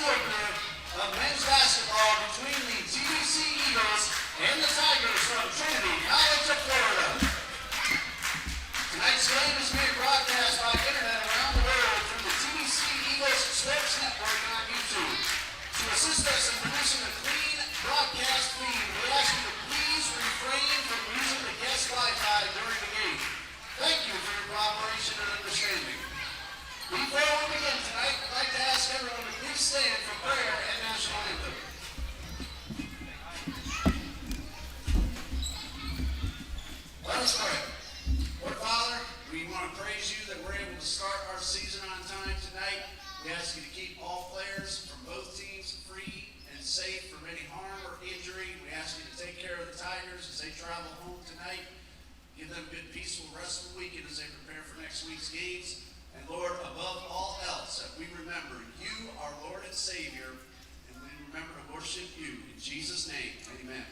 opener of men's basketball between the TBC Eagles and the Tigers from Trinity, College of Florida. Tonight's game is being broadcast by internet around the world through the TBC Eagles Sports Network on YouTube. To assist us in producing a clean broadcast feed, we ask you to please refrain from using the guest Wi-Fi during the game. Thank you for your cooperation and understanding. Before we begin tonight, I'd like to ask everyone to please stand for prayer and national anthem. Let us pray. Lord Father, we want to praise you that we're able to start our season on time tonight. We ask you to keep all players from both teams free and safe from any harm or injury. We ask you to take care of the Tigers as they travel home tonight. Give them a good, peaceful rest of the weekend as they prepare for next week's games. And Lord, above all else, that we remember you, our Lord and Savior, and we remember to worship you. In Jesus' name, amen.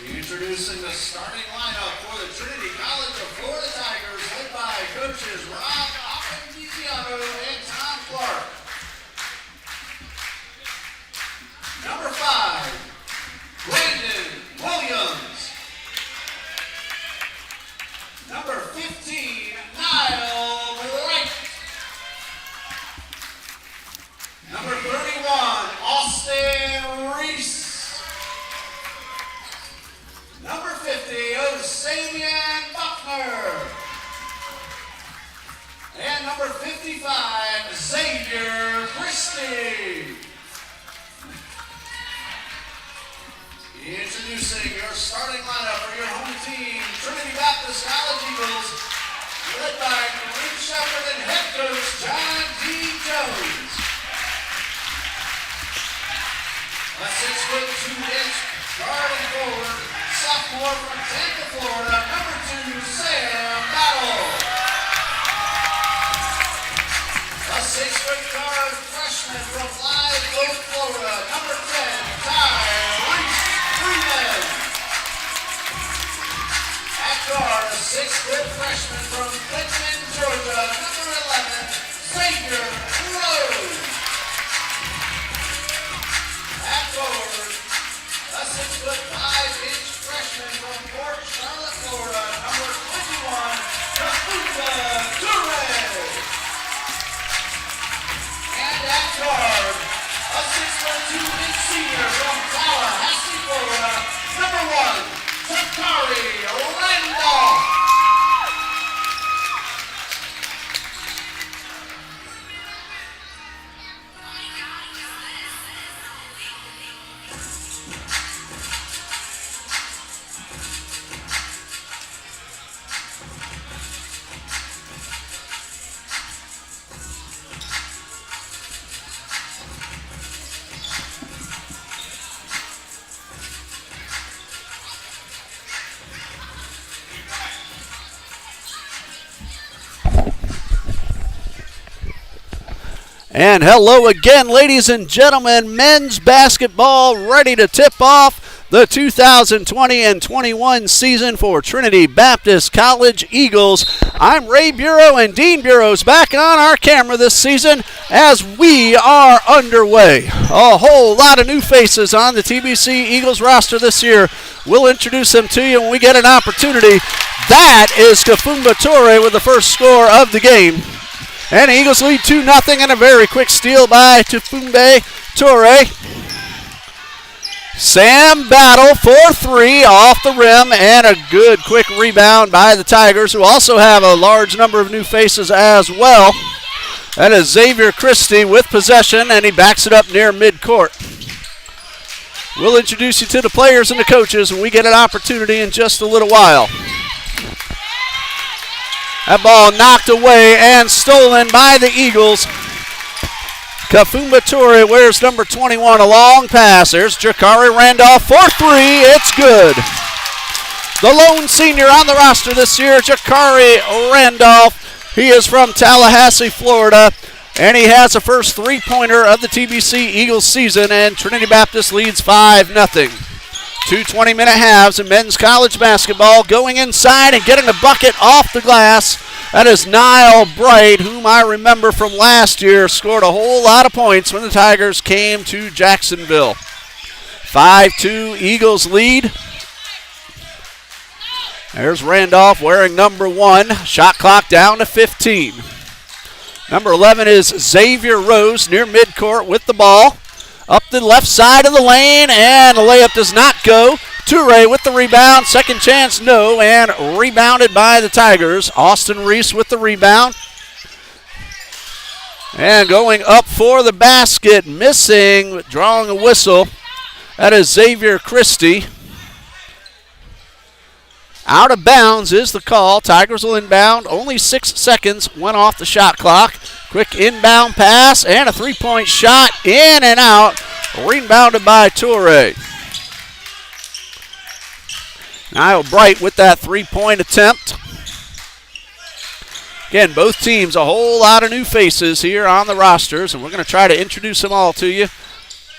Introducing the starting lineup for the Trinity College of Florida Tigers, led by coaches Rob Appendiziano and Tom Clark. Number 5, Brandon Williams. Number 15, Niall Wright. Number 31, Austin Reese. Number 50, Osabian Buckner. And number 55, Xavier Christie. Introducing your starting lineup for your home team, Trinity Baptist College Eagles, led by Marine Shepherd and head coach John D. Jones. A 6'2" guarding forward, sophomore from Tampa, Florida, number 2, Sam Battle. A 6-foot guard freshman from Live Oak, Florida, number 10, Ty Freeman. At guard, a 6-foot freshman from Clinton, Georgia, number 11, Xavier Rose. At forward, a 6'5" freshman from Port Charlotte, Florida, number 21, Kafuka Toure. And at guard, a 6'2" senior from Tallahassee, Florida, number 1, Takari Randolph. And hello again, ladies and gentlemen. Men's basketball ready to tip off the 2020 and 21 season for Trinity Baptist College Eagles. I'm Ray Bureau, and Dean Bureau's back on our camera this season as we are underway. A whole lot of new faces on the TBC Eagles roster this year. We'll introduce them to you when we get an opportunity. That is Kafumba Toure with the first score of the game. And the Eagles lead 2-0, and a very quick steal by Kafumba Toure. Sam Battle for 3 off the rim, and a good quick rebound by the Tigers, who also have a large number of new faces as well. That is Xavier Christie with possession, and he backs it up near midcourt. We'll introduce you to the players and the coaches when we get an opportunity in just a little while. That ball knocked away and stolen by the Eagles. Kafumba Toure wears number 21, a long pass. There's Jakari Randolph for 3. It's good. The lone senior on the roster this year, Jakari Randolph. He is from Tallahassee, Florida, and he has the first three-pointer of the TBC Eagles season, and Trinity Baptist leads 5-0. 2 20-minute halves in men's college basketball. Going inside and getting the bucket off the glass. That is Niall Bright, whom I remember from last year, scored a whole lot of points when the Tigers came to Jacksonville. 5-2 Eagles lead. There's Randolph wearing number 1. Shot clock down to 15. Number 11 is Xavier Rose near midcourt with the ball. Up the left side of the lane, and the layup does not go. Toure with the rebound. Second chance, no, and rebounded by the Tigers. Austin Reese with the rebound. And going up for the basket, missing, drawing a whistle. That is Xavier Christie. Out of bounds is the call. Tigers will inbound. Only 6 seconds went off the shot clock. Quick inbound pass and a three-point shot in and out. Rebounded by Toure. Niall Bright with that three-point attempt. Again, both teams, a whole lot of new faces here on the rosters, and we're going to try to introduce them all to you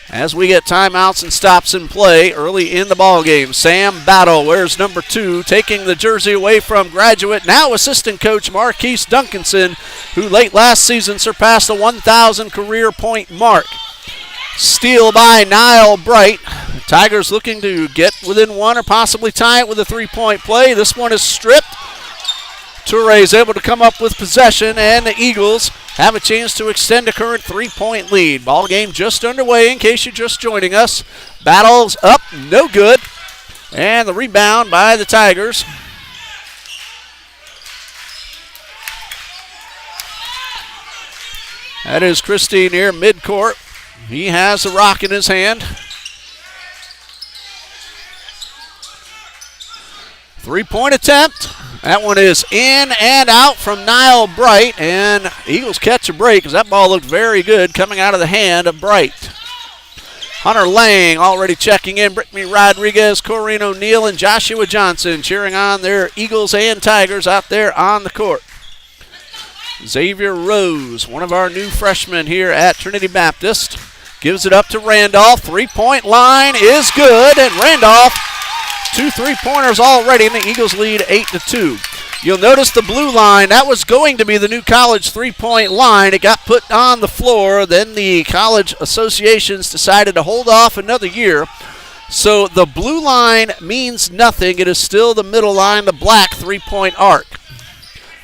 as we get timeouts and stops in play early in the ball game. Sam Battle wears number 2, taking the jersey away from graduate, now assistant coach Marquise Duncanson, who late last season surpassed the 1,000 career point mark. Steal by Niall Bright. The Tigers looking to get within 1 or possibly tie it with a three-point play. This one is stripped. Toure is able to come up with possession, and the Eagles have a chance to extend a current three-point lead. Ball game just underway in case you're just joining us. Battles up, no good. And the rebound by the Tigers. That is Christie near midcourt. He has the rock in his hand. Three-point attempt. That one is in and out from Niall Bright, and Eagles catch a break because that ball looked very good coming out of the hand of Bright. Hunter Lang already checking in. Brittany Rodriguez, Corrine O'Neill, and Joshua Johnson cheering on their Eagles and Tigers out there on the court. Xavier Rose, one of our new freshmen here at Trinity Baptist, gives it up to Randolph. Three-point line is good, and Randolph, 2 3-pointers already, and the Eagles lead 8-2. You'll notice the blue line, that was going to be the new college three-point line. It got put on the floor. Then the college associations decided to hold off another year. So the blue line means nothing. It is still the middle line, the black three-point arc.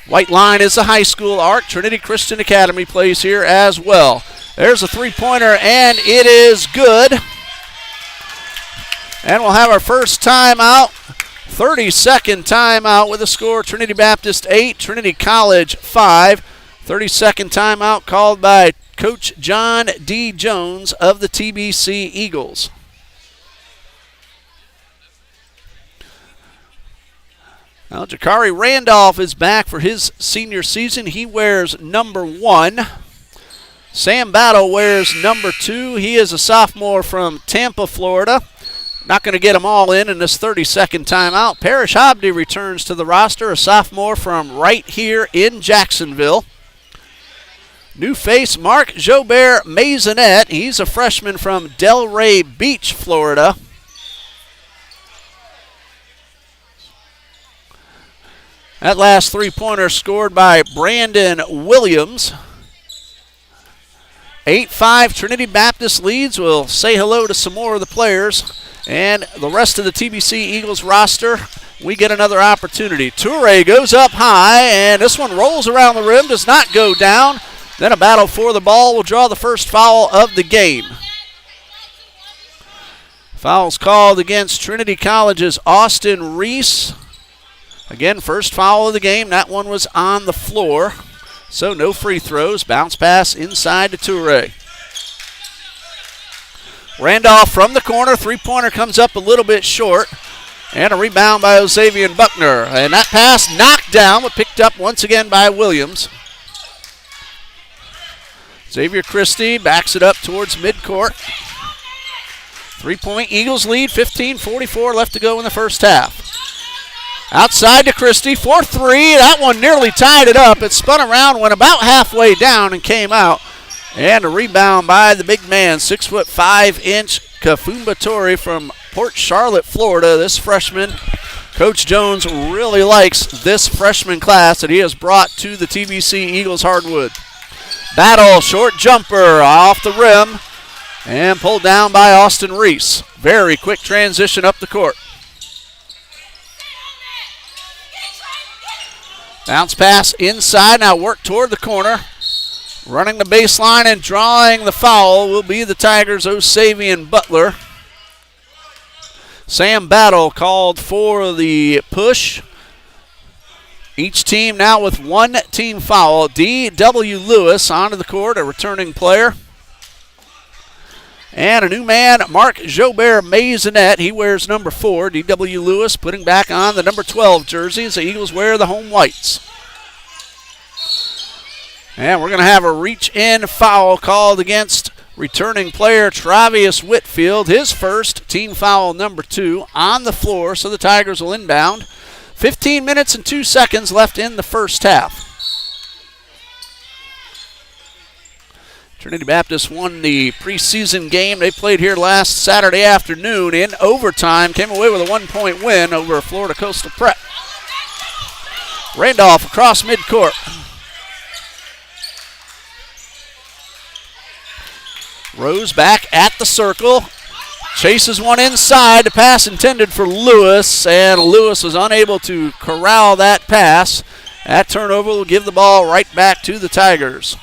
White line is the high school arc. Trinity Christian Academy plays here as well. There's a three-pointer, and it is good. And we'll have our first timeout, 30-second timeout with a score, Trinity Baptist 8, Trinity College 5. 30-second timeout called by Coach John D. Jones of the TBC Eagles. Now, Jakari Randolph is back for his senior season. He wears number 1. Sam Battle wears number 2. He is a sophomore from Tampa, Florida. Not going to get them all in this 30-second timeout. Parrish Hobdy returns to the roster, a sophomore from right here in Jacksonville. New face, Mark Jobert Maisonette. He's a freshman from Delray Beach, Florida. That last three-pointer scored by Brandon Williams. 8-5 Trinity Baptist leads. We'll say hello to some more of the players and the rest of the TBC Eagles roster. We get another opportunity. Toure goes up high, and this one rolls around the rim, does not go down. Then a battle for the ball will draw the first foul of the game. Fouls called against Trinity College's Austin Reese. Again, first foul of the game. That one was on the floor. So no free throws. Bounce pass inside to Toure. Randolph from the corner. Three-pointer comes up a little bit short. And a rebound by Osavian Buckner. And that pass knocked down, but picked up once again by Williams. Xavier Christie backs it up towards midcourt. 3-point Eagles lead, 15:44 left to go in the first half. Outside to Christie for three. That one nearly tied it up. It spun around, went about halfway down, and came out. And a rebound by the big man, 6'5" Kafumba Toure from Port Charlotte, Florida. This freshman, Coach Jones really likes this freshman class that he has brought to the TBC Eagles hardwood. Battle, short jumper off the rim, and pulled down by Austin Reese. Very quick transition up the court. Bounce pass inside, now work toward the corner. Running the baseline and drawing the foul will be the Tigers' Osavian Butler. Sam Battle called for the push. Each team now with one team foul. D.W. Lewis onto the court, a returning player. And a new man, Mark Jobert Maisonette. He wears number 4. D.W. Lewis putting back on the number 12 jersey as the Eagles wear the home whites. And we're going to have a reach-in foul called against returning player Travius Whitfield. His first, team foul number 2, on the floor, so the Tigers will inbound. 15 minutes and 2 seconds left in the first half. Trinity Baptist won the preseason game they played here last Saturday afternoon in overtime. Came away with a 1-point win over Florida Coastal Prep. Randolph across midcourt. Rose back at the circle. Chases one inside. The pass intended for Lewis, and Lewis was unable to corral that pass. That turnover will give the ball right back to the Tigers.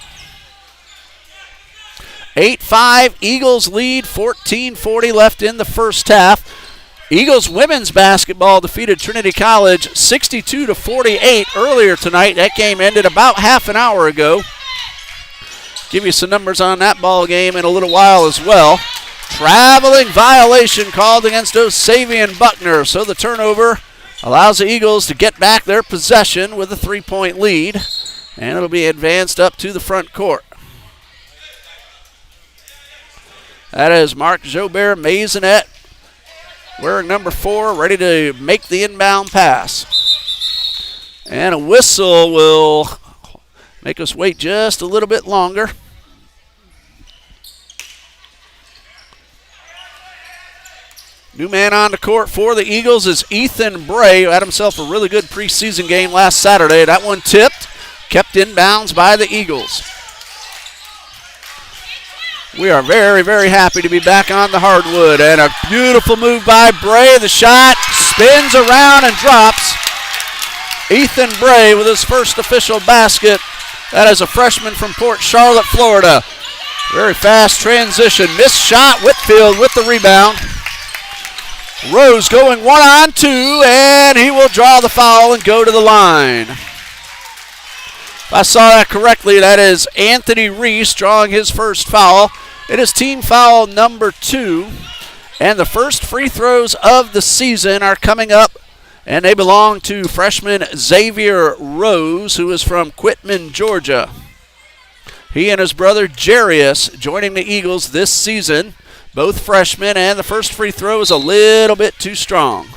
8-5, Eagles lead, 14:40 left in the first half. Eagles women's basketball defeated Trinity College 62-48 earlier tonight. That game ended about half an hour ago. Give you some numbers on that ball game in a little while as well. Traveling violation called against Osavian Buckner, so the turnover allows the Eagles to get back their possession with a 3-point lead, and it'll be advanced up to the front court. That is Mark Jobert Maisonette wearing number 4, ready to make the inbound pass. And a whistle will make us wait just a little bit longer. New man on the court for the Eagles is Ethan Bray, who had himself a really good preseason game last Saturday. That one tipped, kept in bounds by the Eagles. We are very, very happy to be back on the hardwood. And a beautiful move by Bray. The shot spins around and drops. Ethan Bray with his first official basket. That is a freshman from Port Charlotte, Florida. Very fast transition. Missed shot. Whitfield with the rebound. Rose going 1-on-2, and he will draw the foul and go to the line. If I saw that correctly, that is Anthony Reese drawing his first foul. It is team foul number 2, and the first free throws of the season are coming up, and they belong to freshman Xavier Rose, who is from Quitman, Georgia. He and his brother Jarius joining the Eagles this season, both freshmen, and the first free throw is a little bit too strong.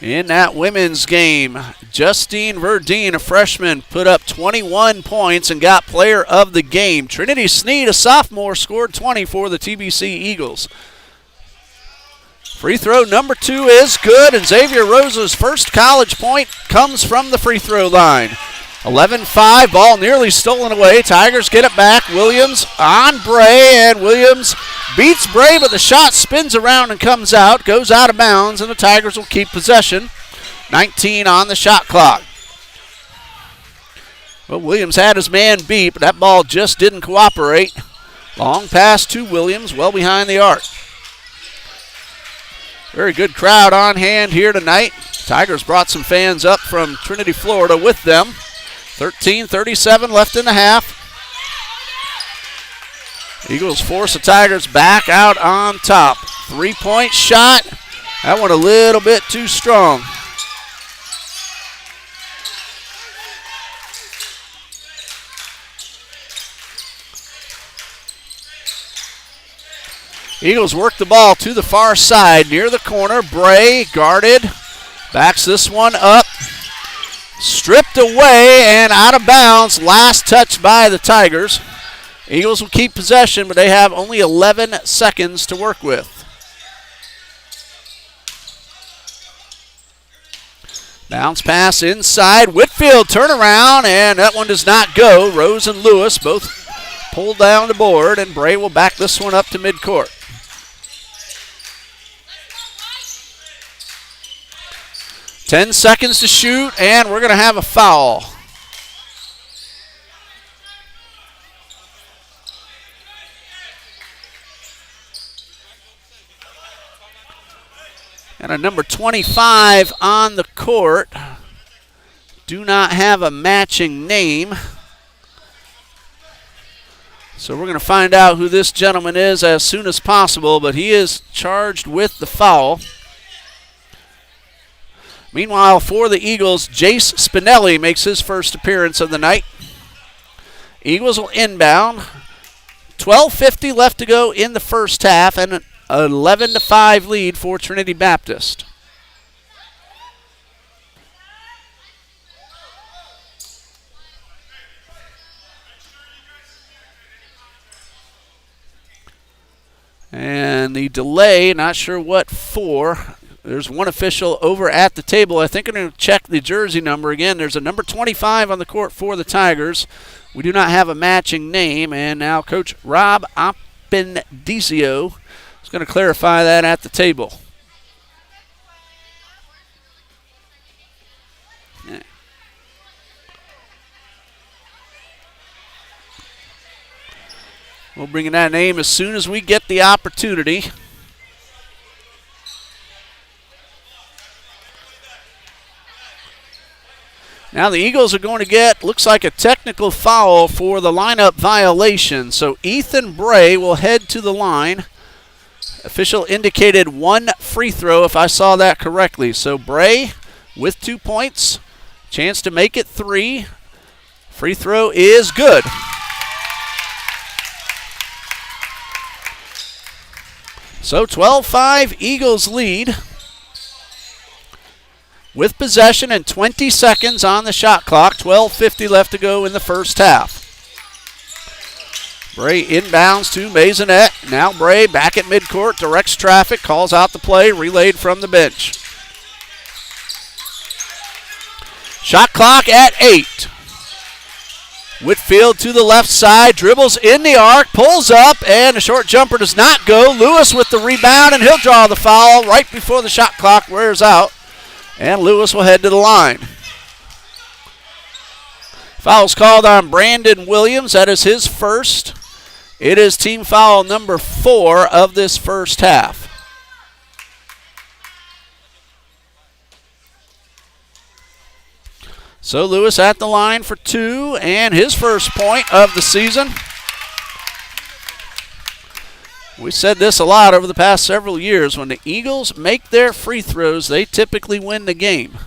In that women's game, Justine Verdine, a freshman, put up 21 points and got player of the game. Trinity Sneed, a sophomore, scored 20 for the TBC Eagles. Free throw number 2 is good, and Xavier Rosa's first college point comes from the free throw line. 11-5, ball nearly stolen away. Tigers get it back. Williams on Bray, and Williams beats Bray, but the shot spins around and comes out, goes out of bounds, and the Tigers will keep possession. 19 on the shot clock. Well, Williams had his man beat, but that ball just didn't cooperate. Long pass to Williams, well behind the arc. Very good crowd on hand here tonight. Tigers brought some fans up from Trinity, Florida with them. 13:37 left in the half. Eagles force the Tigers back out on top. 3-point shot. That one a little bit too strong. Eagles work the ball to the far side near the corner. Bray guarded. Backs this one up. Stripped away and out of bounds. Last touch by the Tigers. Eagles will keep possession, but they have only 11 seconds to work with. Bounce pass inside. Whitfield turnaround, and that one does not go. Rose and Lewis both pull down the board, and Bray will back this one up to midcourt. Ten seconds to shoot, and we're going to have a foul. And a number 25 on the court. Do not have a matching name. So we're going to find out who this gentleman is as soon as possible, but he is charged with the foul. Meanwhile, for the Eagles, Jace Spinelli makes his first appearance of the night. Eagles will inbound. 12:50 left to go in the first half, and an 11-5 lead for Trinity Baptist. And the delay, not sure what for. There's one official over at the table. I think I'm going to check the jersey number again. There's a number 25 on the court for the Tigers. We do not have a matching name. And now Coach Rob Appendizio is going to clarify that at the table. Yeah. We'll bring in that name as soon as we get the opportunity. Now the Eagles are going to get, looks like a technical foul for the lineup violation. So Ethan Bray will head to the line. Official indicated one free throw if I saw that correctly. So Bray with 2 points. Chance to make it 3. Free throw is good. So 12-5 Eagles lead. With possession and 20 seconds on the shot clock. 12:50 left to go in the first half. Bray inbounds to Maisonette. Now Bray back at midcourt, directs traffic, calls out the play, relayed from the bench. Shot clock at 8. Whitfield to the left side, dribbles in the arc, pulls up, and a short jumper does not go. Lewis with the rebound, and he'll draw the foul right before the shot clock wears out. And Lewis will head to the line. Foul's called on Brandon Williams. That is his first. It is team foul number 4 of this first half. So Lewis at the line for 2 and his first point of the season. We said this a lot over the past several years. When the Eagles make their free throws, they typically win the game.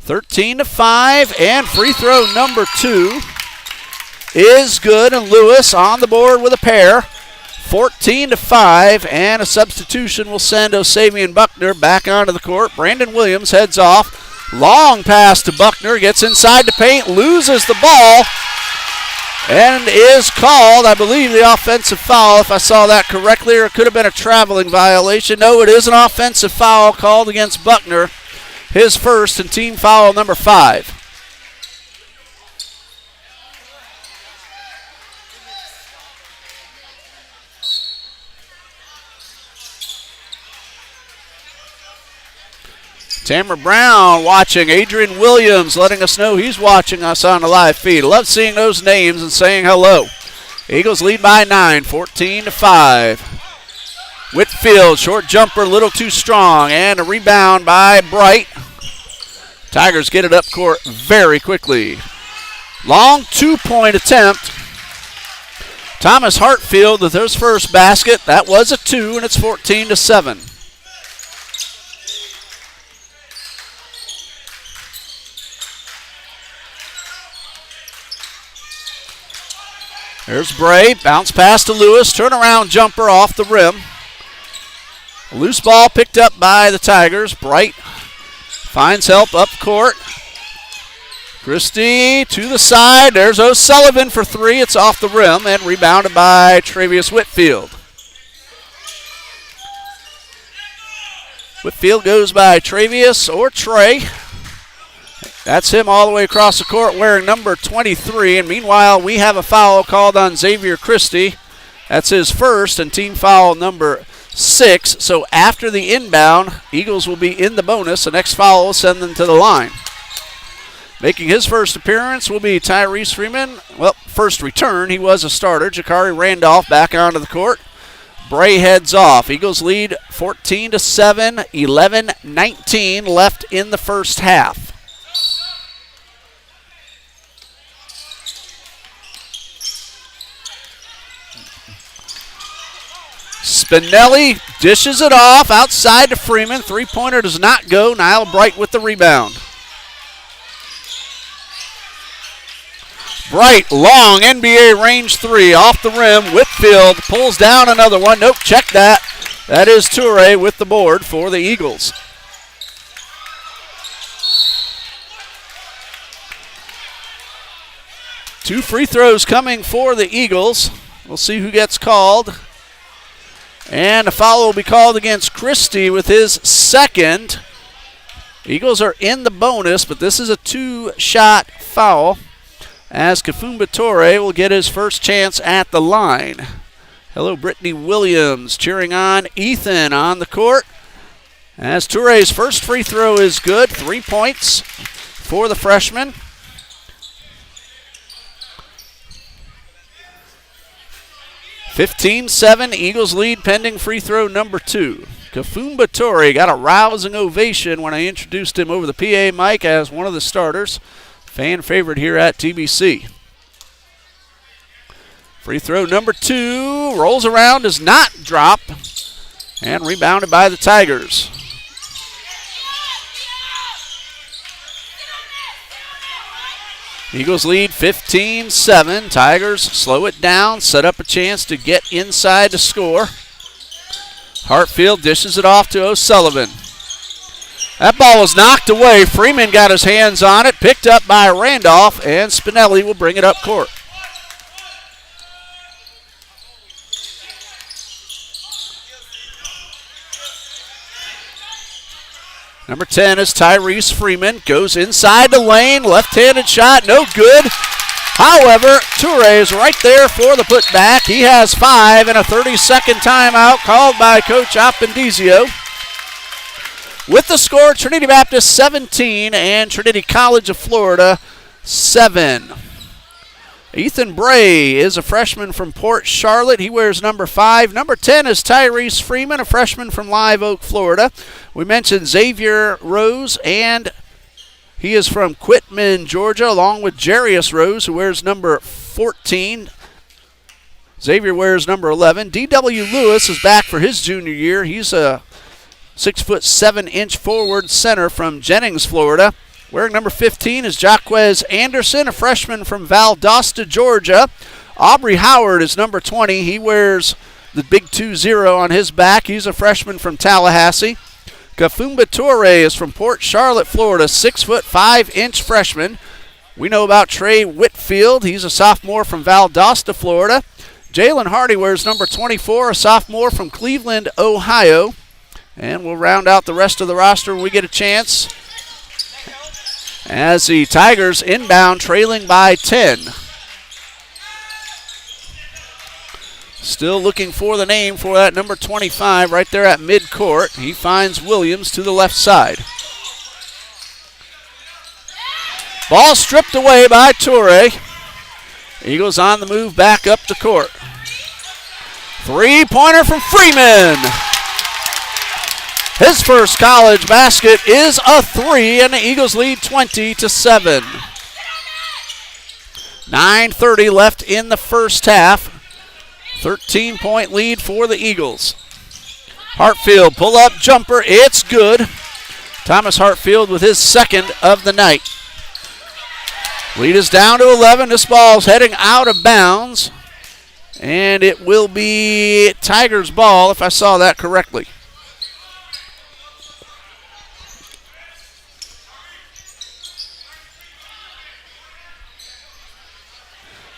13-5, and free throw number 2 is good, and Lewis on the board with a pair. 14-5, and a substitution will send Osavian Buckner back onto the court. Brandon Williams heads off. Long pass to Buckner, gets inside the paint, loses the ball. and is called, I believe, the offensive foul, if I saw that correctly, or it could have been a traveling violation. No, it is an offensive foul called against Buckner, his first and team foul number 5. Tamara Brown watching. Adrian Williams letting us know he's watching us on the live feed. Love seeing those names and saying hello. Eagles lead by 9, 14-5. Whitfield, short jumper, a little too strong, and a rebound by Bright. Tigers get it up court very quickly. Long 2-point attempt. Thomas Hartfield with his first basket. That was a 2, and it's 14-7. There's Bray, bounce pass to Lewis, turnaround jumper off the rim. A loose ball picked up by the Tigers. Bright finds help up court. Christie to the side. There's O'Sullivan for 3. It's off the rim and rebounded by Travius Whitfield. Whitfield goes by Travius or Trey. That's him all the way across the court wearing number 23. And meanwhile, we have a foul called on Xavier Christie. That's his first and team foul number 6. So after the inbound, Eagles will be in the bonus. The next foul will send them to the line. Making his first appearance will be Tyrese Freeman. Well, first return, he was a starter. Jakari Randolph back onto the court. Bray heads off. Eagles lead 14-7, 11-19 left in the first half. Spinelli dishes it off outside to Freeman. Three-pointer does not go. Niall Bright with the rebound. Bright, long NBA range 3 off the rim. Whitfield pulls down another one. Nope, check that. That is Toure with the board for the Eagles. Two free throws coming for the Eagles. We'll see who gets called. And a foul will be called against Christie with his second. Eagles are in the bonus, but this is a 2-shot foul as Kafumba Toure will get his first chance at the line. Hello, Brittany Williams cheering on Ethan on the court. As Toure's first free throw is good, 3 points for the freshman. (15-7), Eagles lead pending free throw number 2. Kafumba Toure got a rousing ovation when I introduced him over the PA mic as one of the starters. Fan favorite here at TBC. Free throw number 2, rolls around, does not drop, and rebounded by the Tigers. Eagles lead 15-7. Tigers slow it down, set up a chance to get inside to score. Hartfield dishes it off to O'Sullivan. That ball was knocked away. Freeman got his hands on it, picked up by Randolph, and Spinelli will bring it up court. Number 10 is Tyrese Freeman. Goes inside the lane. Left-handed shot, no good. However, Toure is right there for the putback. He has 5 and a 30-second timeout called by Coach Appendizio. With the score, Trinity Baptist 17 and Trinity College of Florida 7. Ethan Bray is a freshman from Port Charlotte. He wears number 5. Number 10 is Tyrese Freeman, a freshman from Live Oak, Florida. We mentioned Xavier Rose, and he is from Quitman, Georgia, along with Jarius Rose, who wears number 14. Xavier wears number 11. D.W. Lewis is back for his junior year. He's a 6'7" forward center from Jennings, Florida. Wearing number 15 is Jaquez Anderson, a freshman from Valdosta, Georgia. Aubrey Howard is number 20. He wears the big 2-0 on his back. He's a freshman from Tallahassee. Kafumba Toure is from Port Charlotte, Florida, 6'5" freshman. We know about Trey Whitfield. He's a sophomore from Valdosta, Florida. Jalen Hardy wears number 24, a sophomore from Cleveland, Ohio. And we'll round out the rest of the roster when we get a chance, as the Tigers inbound, trailing by 10. Still looking for the name for that number 25 right there at midcourt. He finds Williams to the left side. Ball stripped away by Toure. Eagles on the move back up the court. Three-pointer from Freeman. His first college basket is a three, and the Eagles lead 20-7. 9:30 left in the first half. 13-point lead for the Eagles. Hartfield, pull-up jumper. It's good. Thomas Hartfield with his second of the night. Lead is down to 11. This ball's heading out of bounds. And it will be Tigers' ball, if I saw that correctly.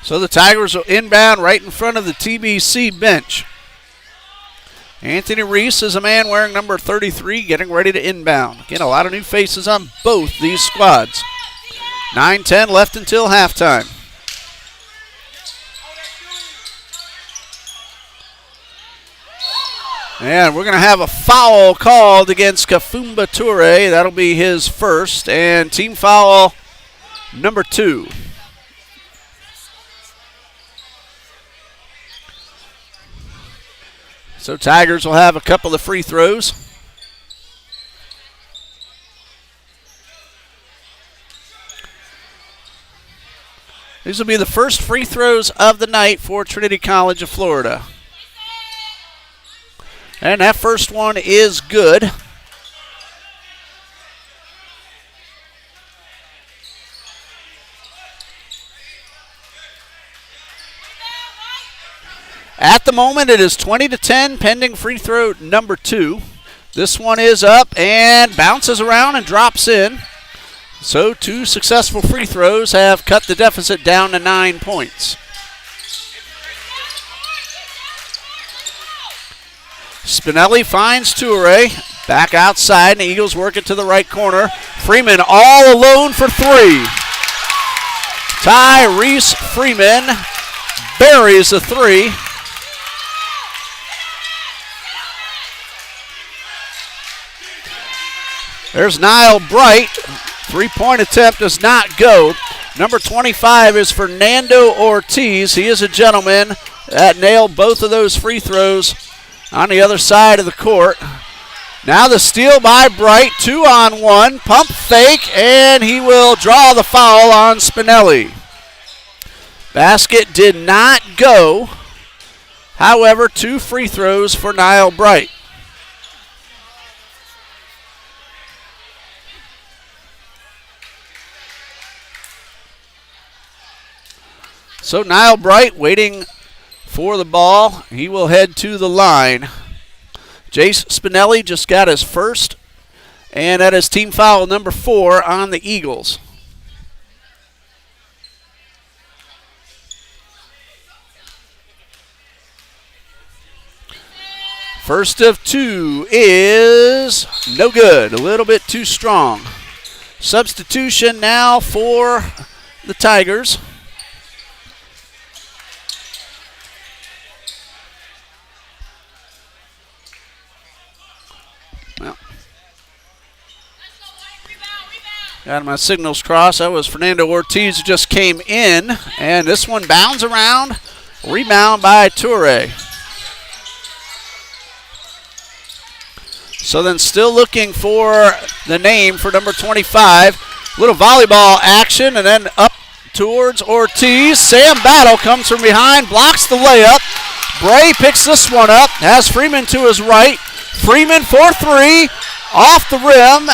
So the Tigers will inbound right in front of the TBC bench. Anthony Reese is a man wearing number 33, getting ready to inbound. Again, a lot of new faces on both these squads. 9:10 left until halftime. And we're going to have a foul called against Kafumba Toure. That'll be his first, and team foul number 2. So Tigers will have a couple of free throws. These will be the first free throws of the night for Trinity College of Florida. And that first one is good. At the moment, it is 20-10, pending free throw number 2. This one is up and bounces around and drops in. So 2 successful free throws have cut the deficit down to 9 points. Spinelli finds Toure. Back outside, and the Eagles work it to the right corner. Freeman all alone for 3. Tyrese Freeman buries the 3. There's Niall Bright. 3-point attempt does not go. Number 25 is Fernando Ortiz. He is a gentleman that nailed both of those free throws on the other side of the court. Now the steal by Bright. 2-on-1. Pump fake, and he will draw the foul on Spinelli. Basket did not go. However, 2 free throws for Niall Bright. So Niall Bright waiting for the ball. He will head to the line. Jace Spinelli just got his first, and that is team foul number 4 on the Eagles. First of 2 is no good. A little bit too strong. Substitution now for the Tigers. Got my signals crossed. That was Fernando Ortiz who just came in. And this one bounds around. Rebound by Toure. So then still looking for the name for number 25. Little volleyball action and then up towards Ortiz. Sam Battle comes from behind, blocks the layup. Bray picks this one up, has Freeman to his right. Freeman for 3, off the rim.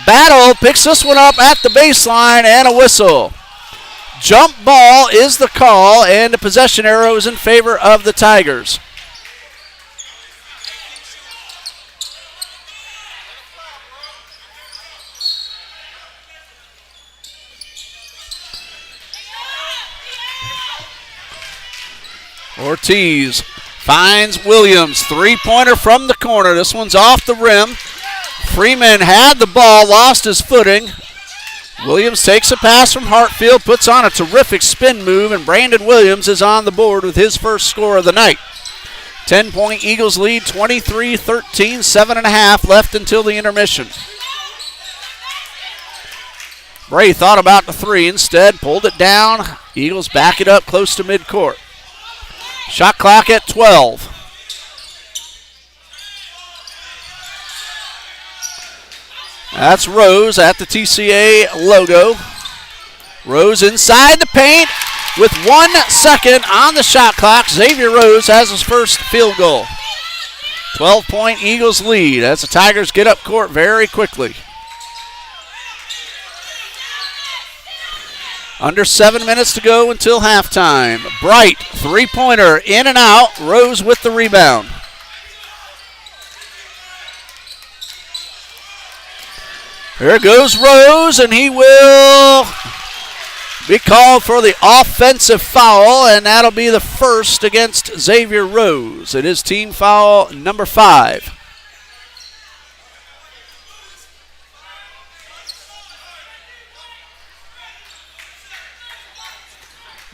Battle picks this one up at the baseline, and a whistle. Jump ball is the call, and the possession arrow is in favor of the Tigers. Ortiz finds Williams. Three-pointer from the corner. This one's off the rim. Freeman had the ball, lost his footing. Williams takes a pass from Hartfield, puts on a terrific spin move, and Brandon Williams is on the board with his first score of the night. 10-point Eagles lead, 23-13, 7.5 left until the intermission. Bray thought about the three, instead pulled it down. Eagles back it up close to midcourt. Shot clock at 12. That's Rose at the TCA logo. Rose inside the paint with 1 second on the shot clock. Xavier Rose has his first field goal. 12-point Eagles lead as the Tigers get up court very quickly. Under 7 minutes to go until halftime. Bright, three-pointer, in and out. Rose with the rebound. Here goes Rose, and he will be called for the offensive foul, and that'll be the first against Xavier Rose. It is team foul number 5.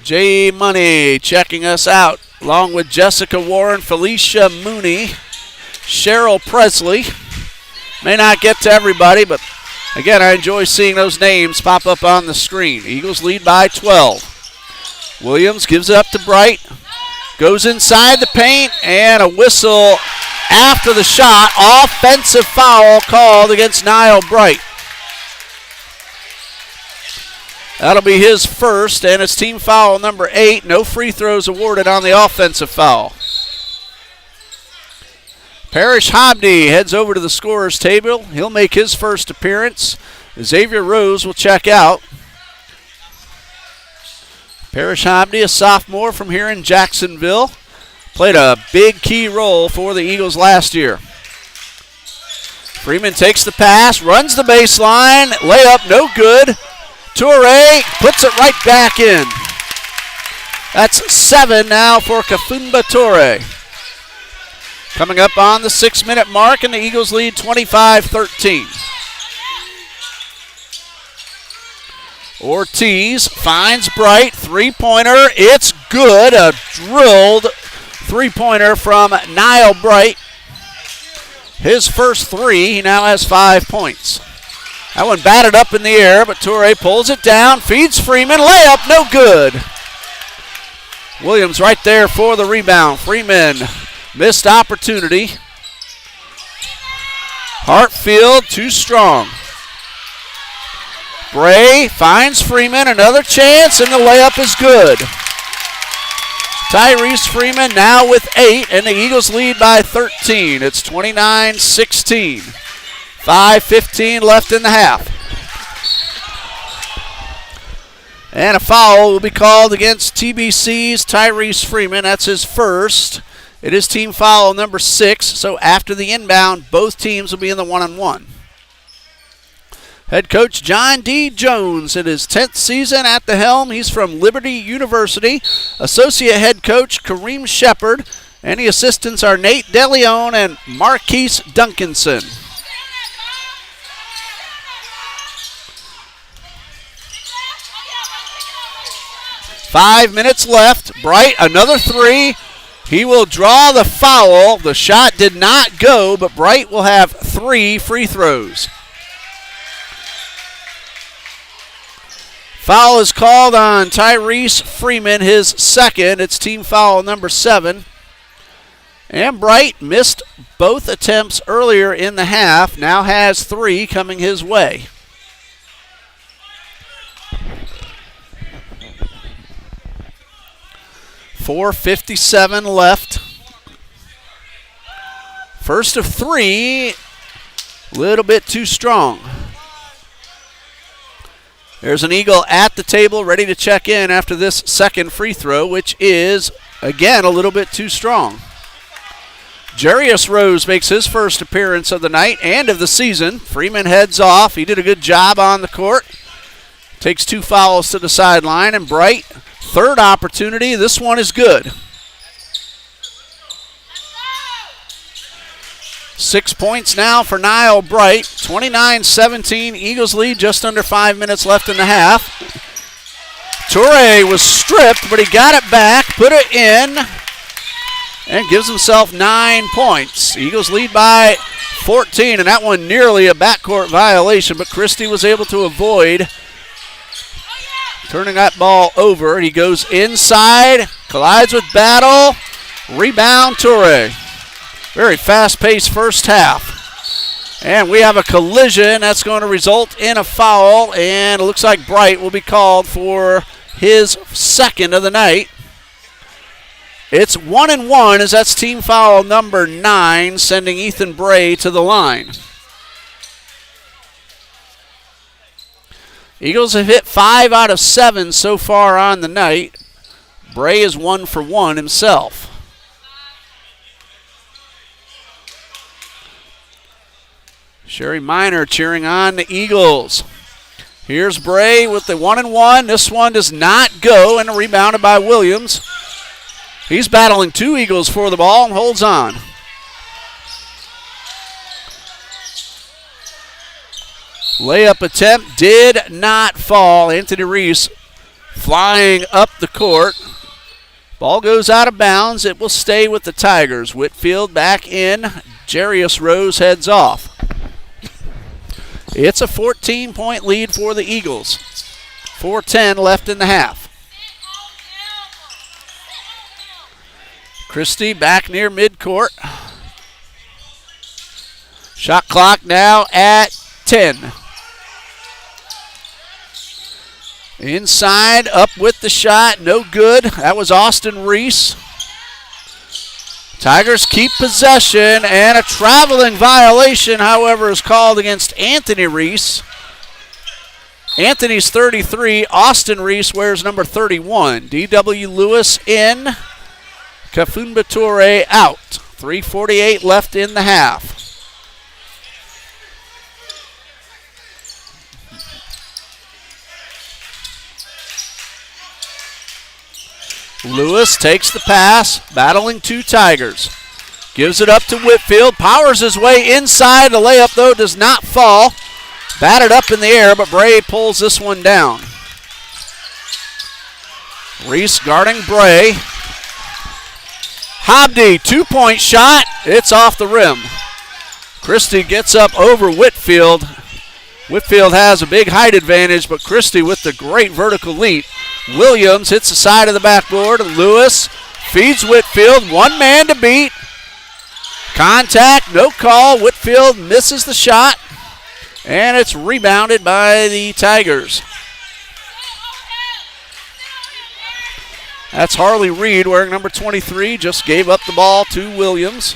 J Money checking us out, along with Jessica Warren, Felicia Mooney, Cheryl Presley. May not get to everybody, but again, I enjoy seeing those names pop up on the screen. Eagles lead by 12. Williams gives it up to Bright, goes inside the paint, and a whistle after the shot. Offensive foul called against Niall Bright. That'll be his first, and it's team foul number 8. No free throws awarded on the offensive foul. Parrish Hobney heads over to the scorer's table. He'll make his first appearance. Xavier Rose will check out. Parrish Hobney, a sophomore from here in Jacksonville, played a big key role for the Eagles last year. Freeman takes the pass, runs the baseline, layup no good. Toure puts it right back in. That's 7 now for Kafumba Toure. Coming up on the 6-minute mark, and the Eagles lead 25-13. Ortiz finds Bright, three-pointer. It's good. A drilled three-pointer from Niall Bright. His first three, he now has 5 points. That one batted up in the air, but Toure pulls it down, feeds Freeman, layup, no good. Williams right there for the rebound. Freeman, missed opportunity. Hartfield too strong. Bray finds Freeman, another chance, and the layup is good. Tyrese Freeman now with 8, and the Eagles lead by 13. It's 29-16. 5:15 left in the half. And a foul will be called against TBC's Tyrese Freeman. That's his first. It is team foul number 6, so after the inbound, both teams will be in the one-on-one. Head coach John D. Jones in his 10th season at the helm. He's from Liberty University. Associate head coach Kareem Shepard. And the assistants are Nate DeLeon and Marquise Duncanson. Five minutes left. Bright, another three. He will draw the foul. The shot did not go, but Bright will have 3 free throws. Foul is called on Tyrese Freeman, his second. It's team foul number 7. And Bright missed both attempts earlier in the half. Now has 3 coming his way. .4:57 left. First of 3, a little bit too strong. There's an Eagle at the table ready to check in after this second free throw, which is, again, a little bit too strong. Jarius Rose makes his first appearance of the night and of the season. Freeman heads off. He did a good job on the court. Takes 2 fouls to the sideline, and Bright, third opportunity. This one is good. 6 points now for Niall Bright. 29-17. Eagles lead, just under 5 minutes left in the half. Toure was stripped, but he got it back, put it in, and gives himself 9 points. Eagles lead by 14, and that one nearly a backcourt violation, but Christie was able to avoid turning that ball over. He goes inside, collides with Battle, rebound Toure. Very fast-paced first half. And we have a collision that's going to result in a foul, and it looks like Bright will be called for his second of the night. It's 1-1 as that's team foul number 9, sending Ethan Bray to the line. Eagles have hit 5 out of 7 so far on the night. Bray is 1 for 1 himself. Sherry Minor cheering on the Eagles. Here's Bray with the 1-1. This one does not go, and rebounded by Williams. He's battling 2 Eagles for the ball and holds on. Layup attempt did not fall. Anthony Reese flying up the court. Ball goes out of bounds. It will stay with the Tigers. Whitfield back in. Jarius Rose heads off. It's a 14-point lead for the Eagles. 4:10 left in the half. Christie back near midcourt. Shot clock now at 10. Inside, up with the shot, no good. That was Austin Reese. Tigers keep possession, and a traveling violation, however, is called against Anthony Reese. Anthony's 33. Austin Reese wears number 31. D.W. Lewis in. Kafumba Toure out. 3:48 left in the half. Lewis takes the pass, battling 2 Tigers. Gives it up to Whitfield, powers his way inside. The layup, though, does not fall. Batted up in the air, but Bray pulls this one down. Reese guarding Bray. Hobdy, 2-point shot. It's off the rim. Christie gets up over Whitfield. Whitfield has a big height advantage, but Christie with the great vertical leap. Williams hits the side of the backboard. Lewis feeds Whitfield. 1 man to beat. Contact, no call. Whitfield misses the shot, and it's rebounded by the Tigers. That's Harley Reed wearing number 23. Just gave up the ball to Williams.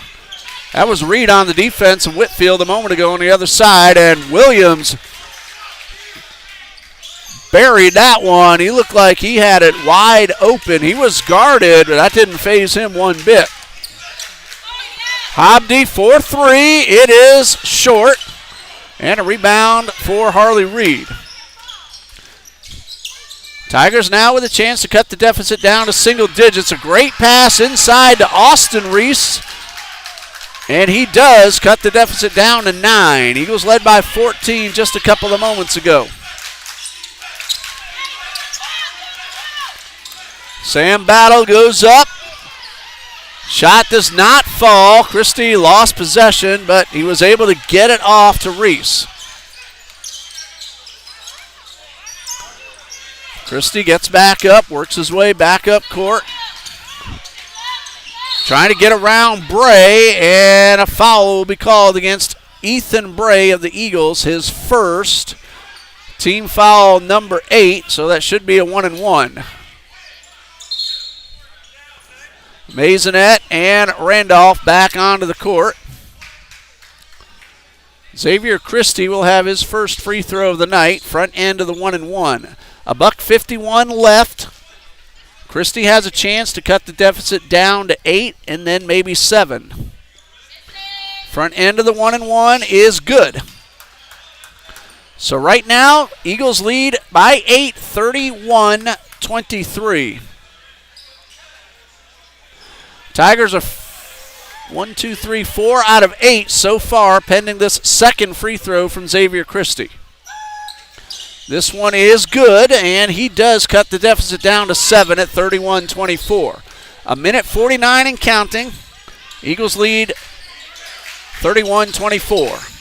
That was Reed on the defense of Whitfield a moment ago on the other side, and Williams buried that one. He looked like he had it wide open. He was guarded, but that didn't faze him one bit. Hobdy for 3. It is short, and a rebound for Harley Reed. Tigers now with a chance to cut the deficit down to single digits. A great pass inside to Austin Reese, and he does cut the deficit down to 9. Eagles led by 14 just a couple of moments ago. Sam Battle goes up. Shot does not fall. Christie lost possession, but he was able to get it off to Reese. Christie gets back up, works his way back up court. Trying to get around Bray, and a foul will be called against Ethan Bray of the Eagles, his first. Team foul number 8, so that should be a 1-1. Maisonette and Randolph back onto the court. Xavier Christie will have his first free throw of the night, front end of the 1-1. $1:51 left. Christie has a chance to cut the deficit down to 8 and then maybe 7. Front end of the 1-1 is good. So right now, Eagles lead by 8, 31-23. Tigers are 1, 2, 3, 4 out of 8 so far, pending this second free throw from Xavier Christie. This one is good, and he does cut the deficit down to 7 at 31-24. A minute 49 and counting. Eagles lead 31-24.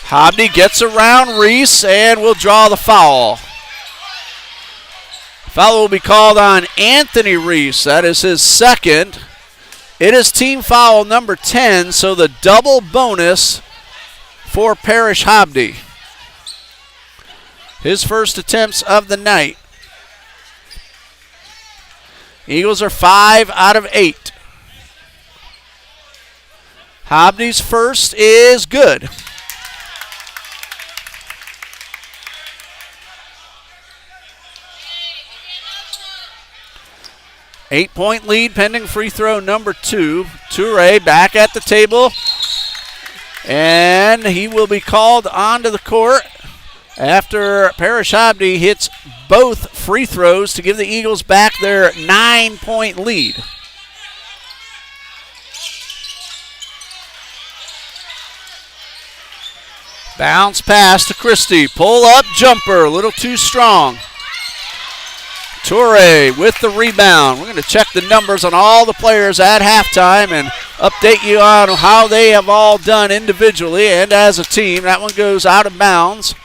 Hobney gets around Reese and will draw the foul. Foul will be called on Anthony Reese. That is his second. It is team foul number 10, so the double bonus for Parrish Hobney. His first attempts of the night. Eagles are 5 out of 8. Hobney's first is good. Eight-point lead pending free throw number 2. Toure back at the table. And he will be called onto the court after Parrish Hobney hits both free throws to give the Eagles back their 9-point lead. Bounce pass to Christie. Pull up jumper, a little too strong. Toure with the rebound. We're going to check the numbers on all the players at halftime and update you on how they have all done individually and as a team. That one goes out of bounds.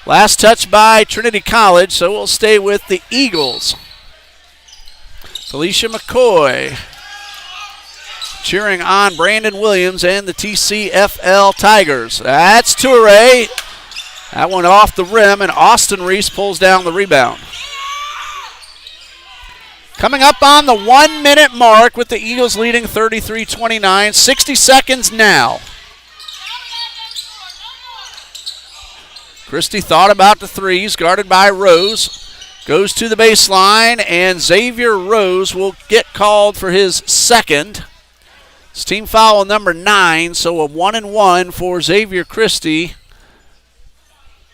Last touch by Trinity College, so we'll stay with the Eagles. Felicia McCoy cheering on Brandon Williams and the TCFL Tigers. That's Toure. That one off the rim, and Austin Reese pulls down the rebound. Coming up on the 1-minute mark with the Eagles leading 33-29. 60 seconds now. Christie thought about the threes, guarded by Rose. Goes to the baseline, and Xavier Rose will get called for his second. It's team foul number 9, so a 1-and-1 for Xavier Christie.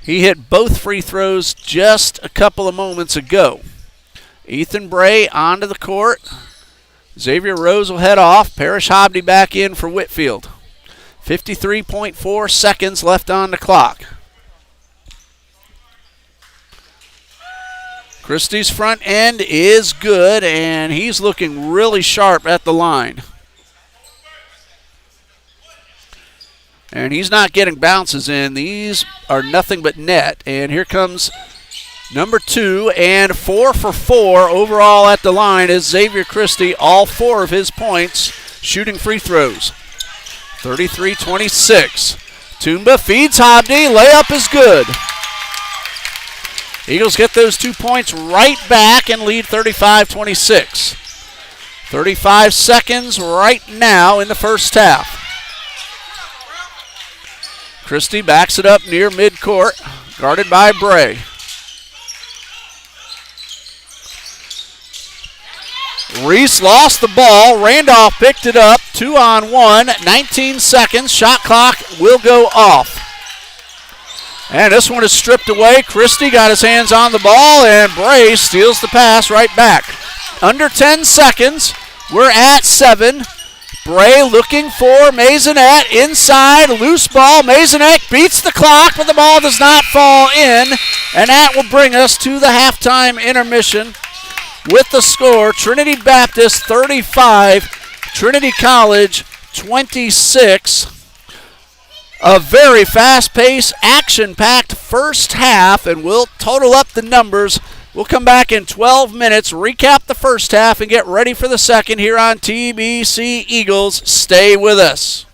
He hit both free throws just a couple of moments ago. Ethan Bray onto the court. Xavier Rose will head off. Parrish Hobney back in for Whitfield. 53.4 seconds left on the clock. Christie's front end is good, and he's looking really sharp at the line. And he's not getting bounces in. These are nothing but net. And here comes number 2, and 4 for 4 overall at the line is Xavier Christie. All 4 of his points shooting free throws. 33-26. Toomba feeds Hobney. Layup is good. Eagles get those 2 points right back and lead 35-26. 35 seconds right now in the first half. Christie backs it up near midcourt, guarded by Bray. Reese lost the ball. Randolph picked it up. 2-on-1. 19 seconds. Shot clock will go off. And this one is stripped away. Christie got his hands on the ball, and Bray steals the pass right back. Under 10 seconds. We're at 7. Bray looking for Maisonette inside, loose ball. Maisonette beats the clock, but the ball does not fall in. And that will bring us to the halftime intermission with the score. Trinity Baptist 35, Trinity College 26. A very fast-paced, action-packed first half, and we'll total up the numbers. We'll come back in 12 minutes, recap the first half, and get ready for the second here on TBC Eagles. Stay with us.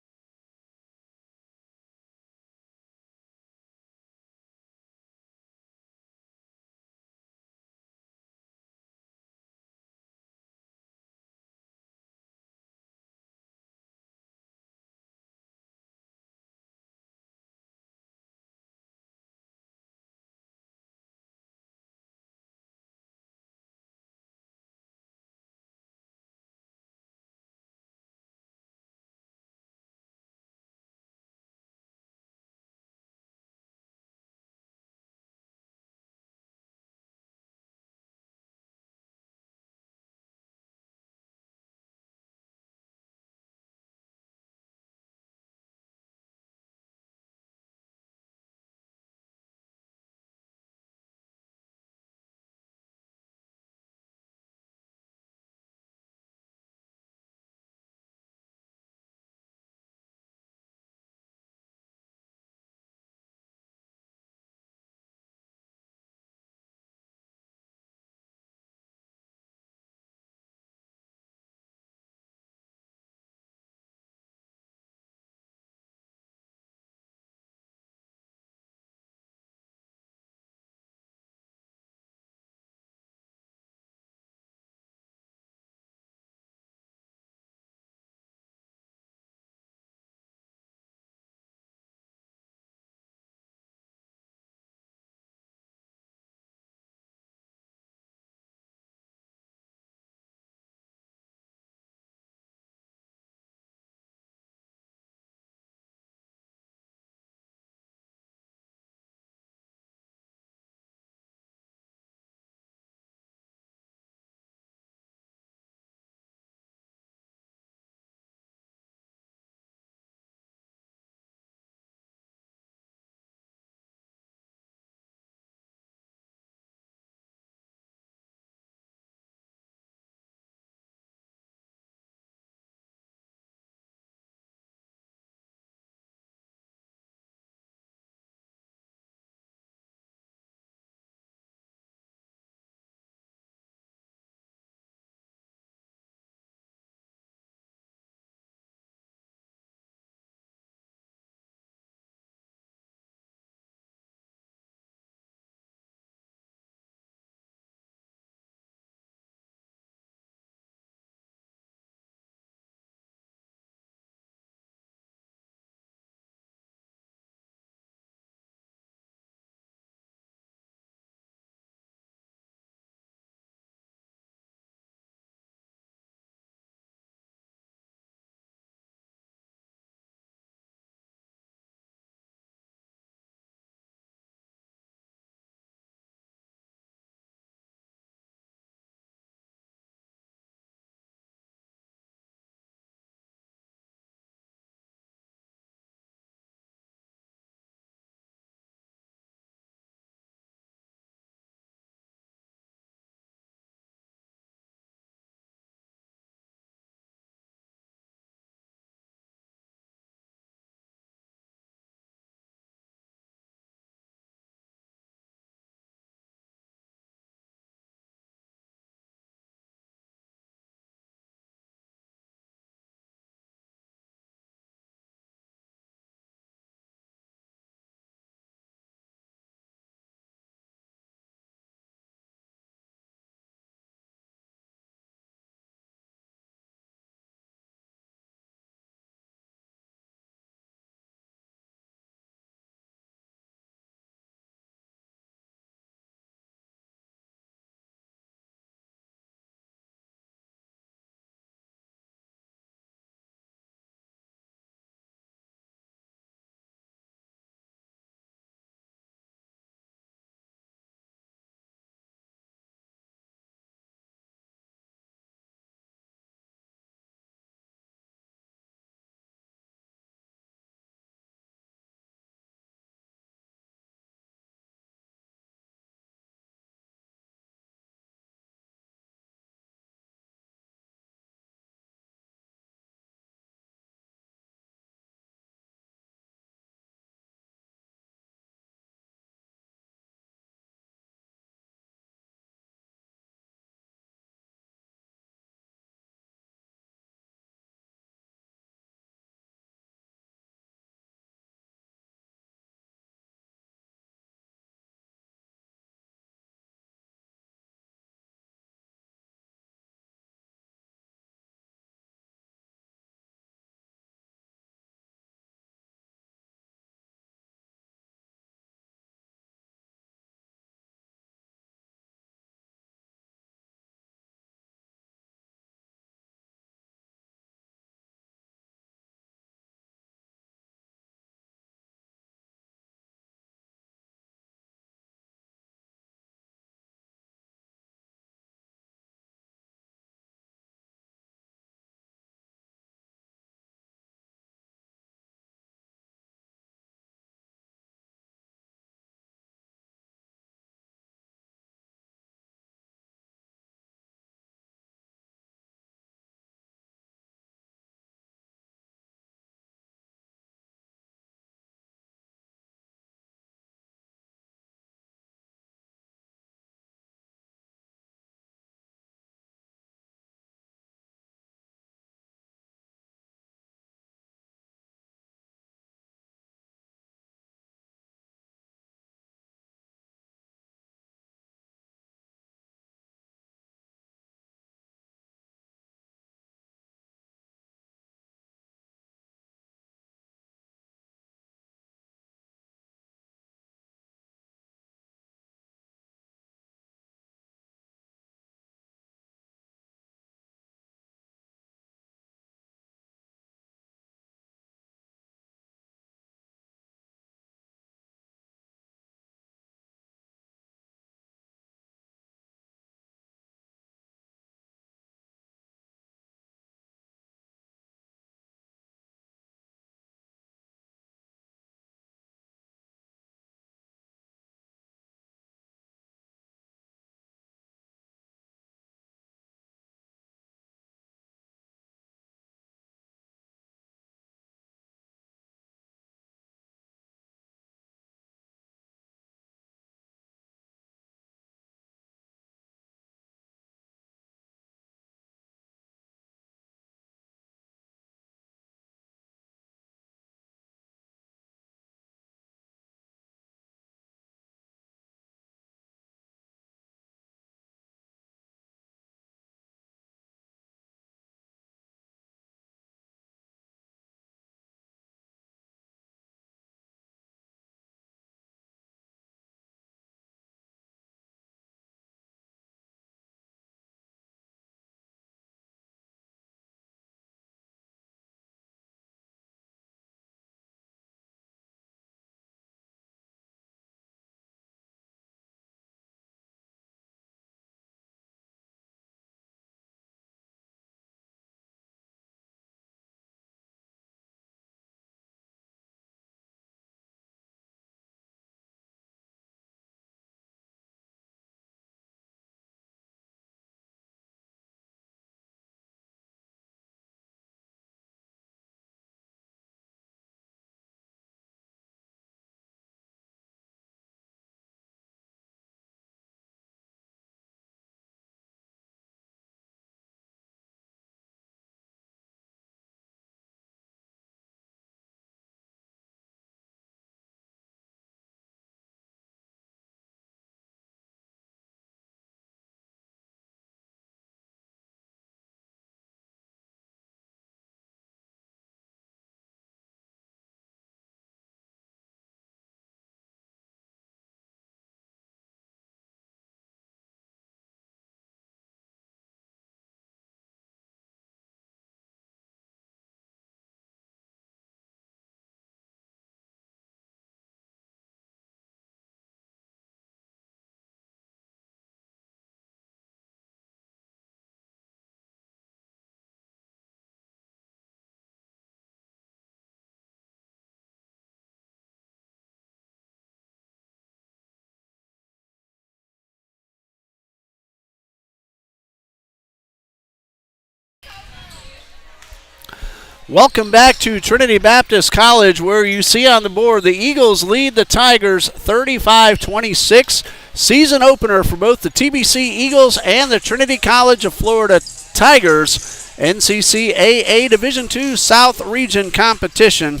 Welcome back to Trinity Baptist College, where you see on the board the Eagles lead the Tigers 35-26. Season opener for both the TBC Eagles and the Trinity College of Florida Tigers. NCCAA Division II South Region competition.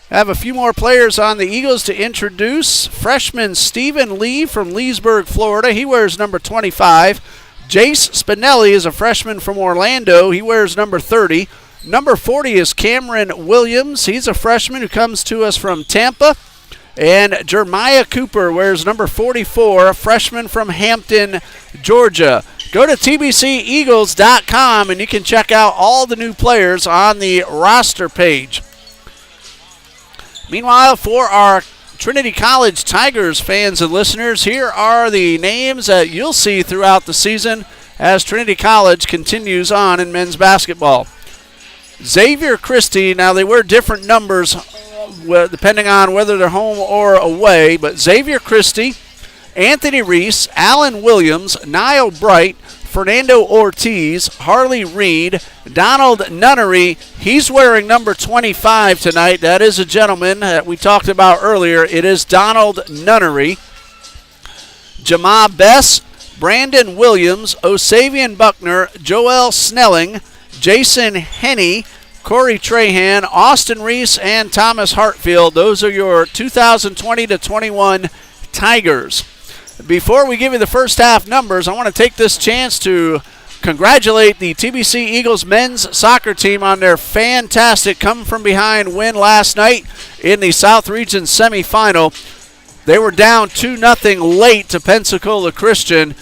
I have a few more players on the Eagles to introduce. Freshman Stephen Lee from Leesburg, Florida. He wears number 25. Jace Spinelli is a freshman from Orlando. He wears number 30. Number 40 is Cameron Williams. He's a freshman who comes to us from Tampa. And Jeremiah Cooper wears number 44, a freshman from Hampton, Georgia. Go to tbceagles.com and you can check out all the new players on the roster page. Meanwhile, for our Trinity College Tigers fans and listeners, here are the names that you'll see throughout the season as Trinity College continues on in men's basketball. Xavier Christie, now they wear different numbers depending on whether they're home or away, but Xavier Christie, Anthony Reese, Alan Williams, Niall Bright, Fernando Ortiz, Harley Reed, Donald Nunnery. He's wearing number 25 tonight. That is a gentleman that we talked about earlier. It is Donald Nunnery. Jamah Bess, Brandon Williams, Osavian Buckner, Joel Snelling, Jason Henney, Corey Trahan, Austin Reese, and Thomas Hartfield. Those are your 2020-21 Tigers. Before we give you the first half numbers, I want to take this chance to congratulate the TBC Eagles men's soccer team on their fantastic come-from-behind win last night in the South Region semifinal. They were down 2-0 late to Pensacola Christian.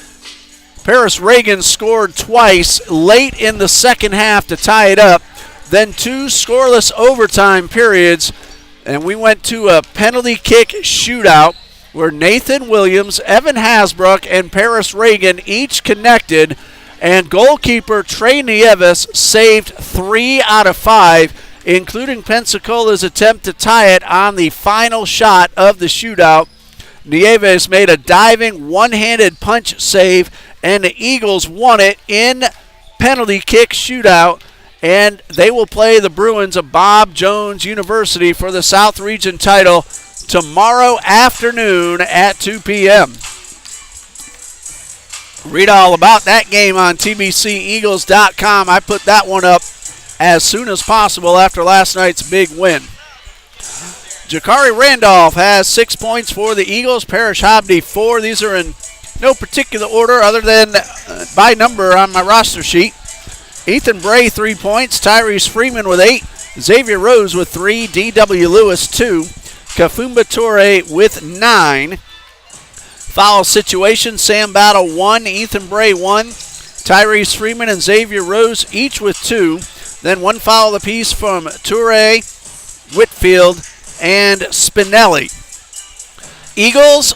Paris Reagan scored twice late in the second half to tie it up. Then 2 scoreless overtime periods, and we went to a penalty kick shootout where Nathan Williams, Evan Hasbrook, and Paris Reagan each connected, and goalkeeper Trey Nieves saved 3 out of 5, including Pensacola's attempt to tie it on the final shot of the shootout. Nieves made a diving one-handed punch save, and the Eagles won it in penalty kick shootout, and they will play the Bruins of Bob Jones University for the South Region title tomorrow afternoon at 2 p.m. Read all about that game on tbceagles.com. I put that one up as soon as possible after last night's big win. Jakari Randolph has 6 points for the Eagles. Parrish Hobdy 4. These are in no particular order other than by number on my roster sheet. Ethan Bray 3 points. Tyrese Freeman with 8. Xavier Rose with 3. D.W. Lewis 2. Kafumba Toure with 9. Foul situation, Sam Battle 1, Ethan Bray 1, Tyrese Freeman and Xavier Rose each with 2. Then 1 foul apiece from Toure, Whitfield, and Spinelli. Eagles,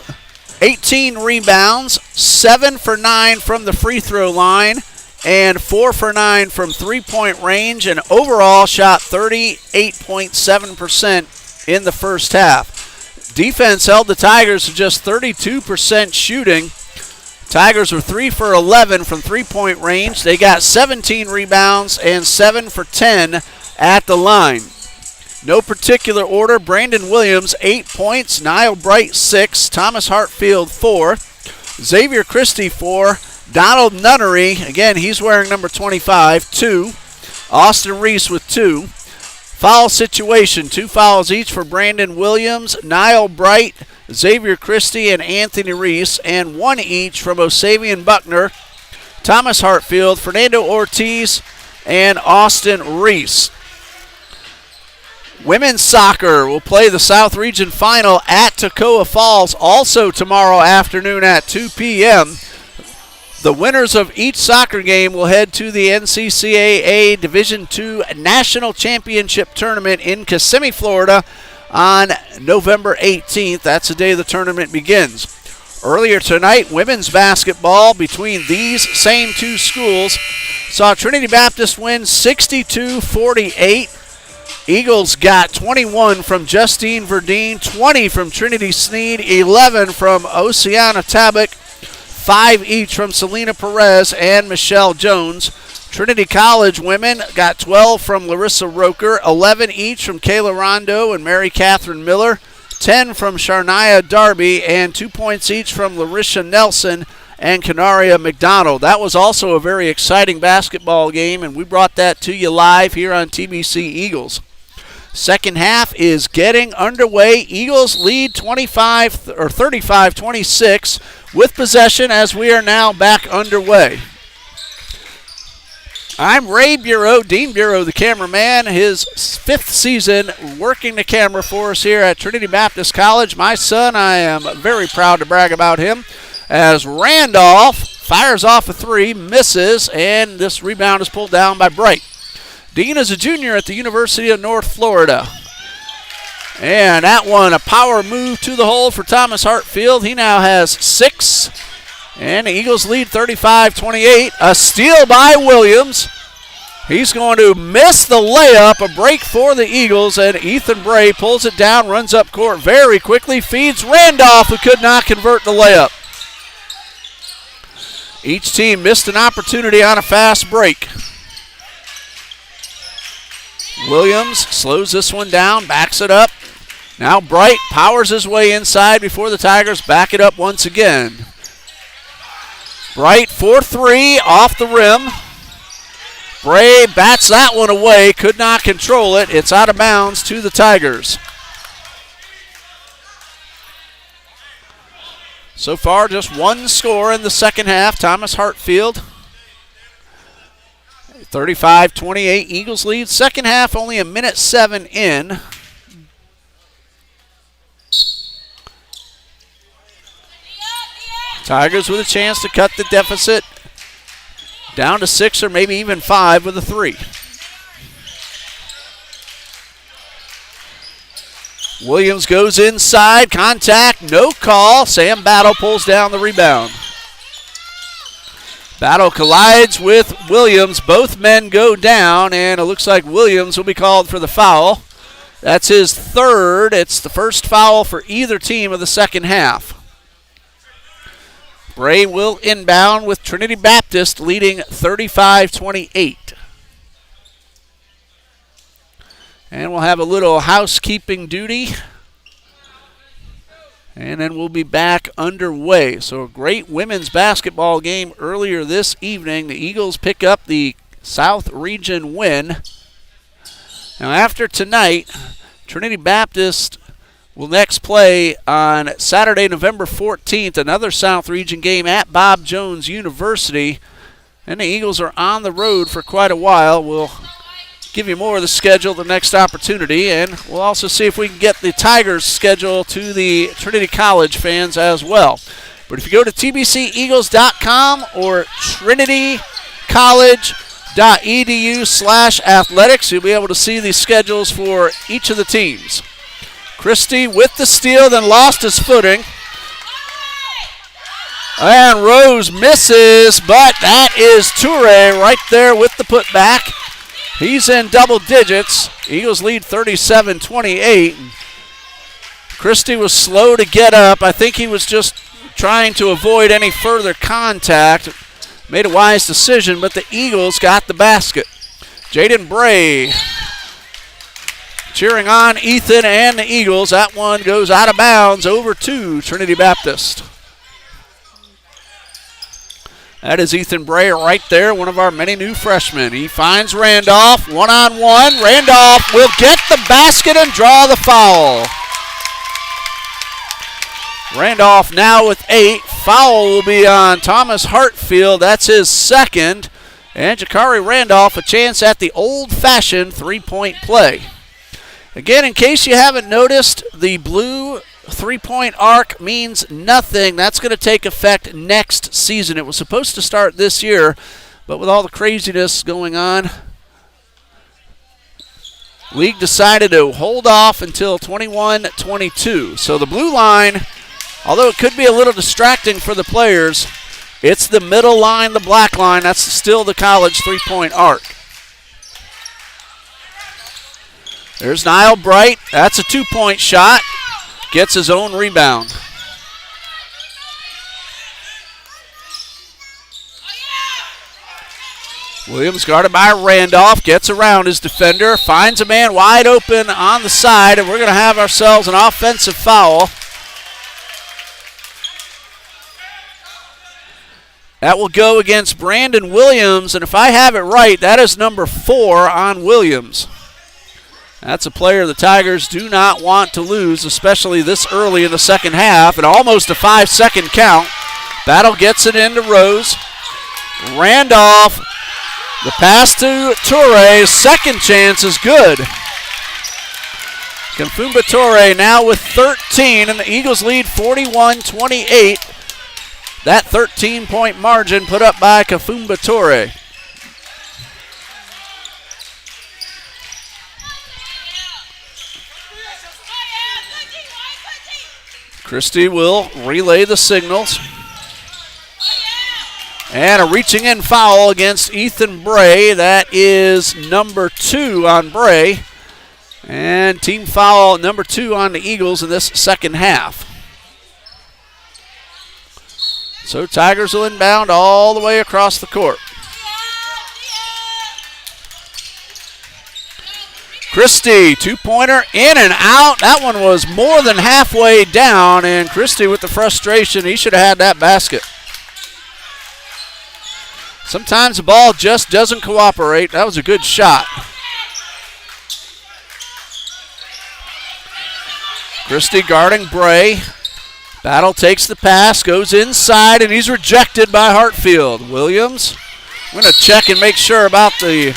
18 rebounds, 7 for 9 from the free throw line, and 4 for 9 from three-point range, and overall shot 38.7% in the first half. Defense held the Tigers to just 32% shooting. Tigers were 3 for 11 from three-point range. They got 17 rebounds and 7 for 10 at the line. No particular order. Brandon Williams, 8 points. Niall Bright, 6. Thomas Hartfield, 4. Xavier Christie, 4. Donald Nunnery, again, he's wearing number 25, 2. Austin Reese with 2. Foul situation, 2 fouls each for Brandon Williams, Niall Bright, Xavier Christie, and Anthony Reese, and 1 each from Osavian Buckner, Thomas Hartfield, Fernando Ortiz, and Austin Reese. Women's soccer will play the South Region Final at Toccoa Falls also tomorrow afternoon at 2 p.m. The winners of each soccer game will head to the NCCAA Division II National Championship Tournament in Kissimmee, Florida on November 18th. That's the day the tournament begins. Earlier tonight, women's basketball between these same 2 schools saw Trinity Baptist win 62-48. Eagles got 21 from Justine Verdeen, 20 from Trinity Sneed, 11 from Oceana Tabak, 5 each from Selena Perez and Michelle Jones. Trinity College women got 12 from Larissa Roker, 11 each from Kayla Rondo and Mary Catherine Miller, 10 from Sharnia Darby, and 2 points each from Larisha Nelson and Canaria McDonald. That was also a very exciting basketball game, and we brought that to you live here on TBC Eagles. Second half is getting underway. Eagles lead 35-26 with possession as we are now back underway. I'm Ray Bureau, Dean Bureau, the cameraman, his 5th season working the camera for us here at Trinity Baptist College. My son, I am very proud to brag about him, as Randolph fires off a 3, misses, and this rebound is pulled down by Bright. Dean is a junior at the University of North Florida. And that one, a power move to the hole for Thomas Hartfield. He now has 6. And the Eagles lead 35-28. A steal by Williams. He's going to miss the layup. A break for the Eagles, and Ethan Bray pulls it down, runs up court very quickly, feeds Randolph, who could not convert the layup. Each team missed an opportunity on a fast break. Williams slows this one down, backs it up. Now Bright powers his way inside before the Tigers back it up once again. Bright for 3 off the rim. Bray bats that one away, could not control it. It's out of bounds to the Tigers. So far, just one score in the second half. Thomas Hartfield, 35-28. Eagles lead. Second half, only a minute 7 in. Tigers with a chance to cut the deficit down to 6 or maybe even 5 with a 3. Williams goes inside, contact, no call. Sam Battle pulls down the rebound. Battle collides with Williams. Both men go down, and it looks like Williams will be called for the foul. That's his 3rd. It's the first foul for either team of the second half. Bray will inbound with Trinity Baptist leading 35-28. And we'll have a little housekeeping duty. And then we'll be back underway. So a great women's basketball game earlier this evening. The Eagles pick up the South Region win. Now after tonight, Trinity Baptist will next play on Saturday, November 14th, another South Region game at Bob Jones University. And the Eagles are on the road for quite a while. We'll give you more of the schedule the next opportunity, and we'll also see if we can get the Tigers schedule to the Trinity College fans as well. But if you go to tbceagles.com or trinitycollege.edu/athletics, you'll be able to see the schedules for each of the teams. Christie with the steal, then lost his footing. And Rose misses, but that is Toure right there with the putback. He's in double digits. Eagles lead 37-28. Christie was slow to get up. I think he was just trying to avoid any further contact. Made a wise decision, but the Eagles got the basket. Jaden Bray cheering on Ethan and the Eagles. That one goes out of bounds over to Trinity Baptist. That is Ethan Bray right there, one of our many new freshmen. He finds Randolph, one-on-one. Randolph will get the basket and draw the foul. Randolph now with 8. Foul will be on Thomas Hartfield. That's his 2nd. And Jakari Randolph a chance at the old-fashioned three-point play. Again, in case you haven't noticed, the blue three-point arc means nothing. That's going to take effect next season. It was supposed to start this year, but with all the craziness going on, league decided to hold off until 21-22. So the blue line, although it could be a little distracting for the players, it's the middle line, the black line. That's still the college three-point arc. There's Niall Bright. That's a 2-point shot. Gets his own rebound. Williams guarded by Randolph, gets around his defender, finds a man wide open on the side, and we're going to have ourselves an offensive foul. That will go against Brandon Williams, and if I have it right, that is number 4 on Williams. That's a player the Tigers do not want to lose, especially this early in the second half, and almost a 5-second count. Battle gets it into Rose. Randolph. The pass to Toure, second chance is good. Kafumba Toure now with 13, and the Eagles lead 41-28. That 13-point margin put up by Kafumba Toure. Christie will relay the signals. And a reaching in foul against Ethan Bray. That is number 2 on Bray. And team foul number 2 on the Eagles in this second half. So Tigers will inbound all the way across the court. Christie, two-pointer, in and out. That one was more than halfway down, and Christie with the frustration, he should have had that basket. Sometimes the ball just doesn't cooperate. That was a good shot. Christie guarding Bray. Battle takes the pass, goes inside, and he's rejected by Hartfield. Williams, I'm going to check and make sure about the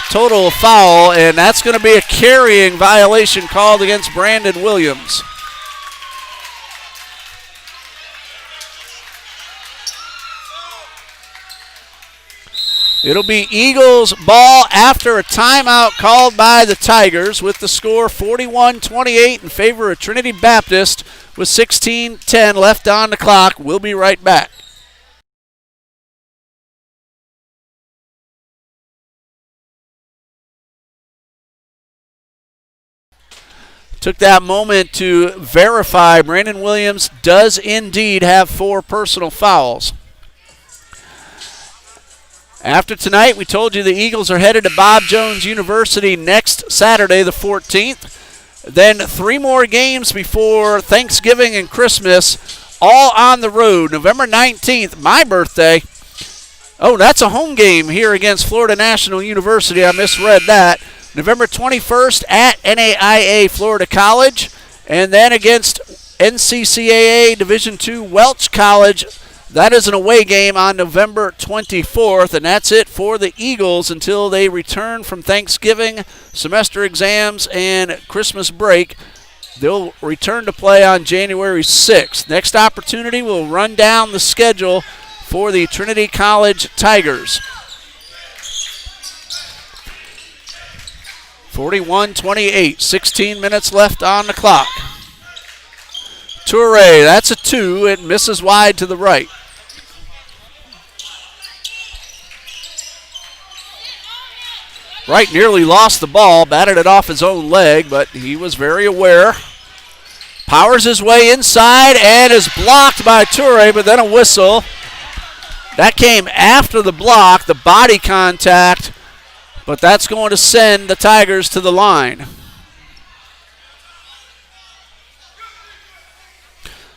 total foul, and that's going to be a carrying violation called against Brandon Williams. It'll be Eagles ball after a timeout called by the Tigers with the score 41-28 in favor of Trinity Baptist with 16:10 left on the clock. We'll be right back. Took that moment to verify Brandon Williams does indeed have 4 personal fouls. After tonight, we told you the Eagles are headed to Bob Jones University next Saturday, the 14th. Then 3 more games before Thanksgiving and Christmas, all on the road. November 19th, my birthday. Oh, that's a home game here against Florida National University. I misread that. November 21st at NAIA Florida College. And then against NCCAA Division II Welch College. That is an away game on November 24th, and that's it for the Eagles until they return from Thanksgiving, semester exams, and Christmas break. They'll return to play on January 6th. Next opportunity, we'll run down the schedule for the Trinity College Tigers. 41-28, 16 minutes left on the clock. Toure, that's a 2. It misses wide to the right. Wright nearly lost the ball, batted it off his own leg, but he was very aware. Powers his way inside and is blocked by Toure, but then a whistle. That came after the block, the body contact, but that's going to send the Tigers to the line.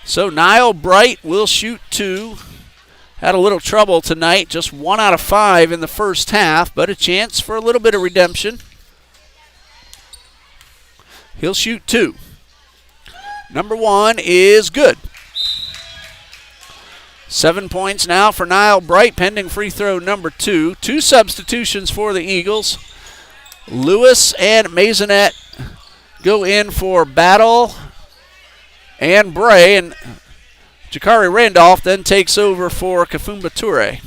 So Niall Bright will shoot 2. Had a little trouble tonight, just 1 out of 5 in the first half, but a chance for a little bit of redemption. He'll shoot 2. Number 1 is good. 7 points now for Niall Bright, pending free throw number 2. 2 substitutions for the Eagles. Lewis and Maisonette go in for Battle and Bray, and Jakari Randolph then takes over for Kafumba Toure.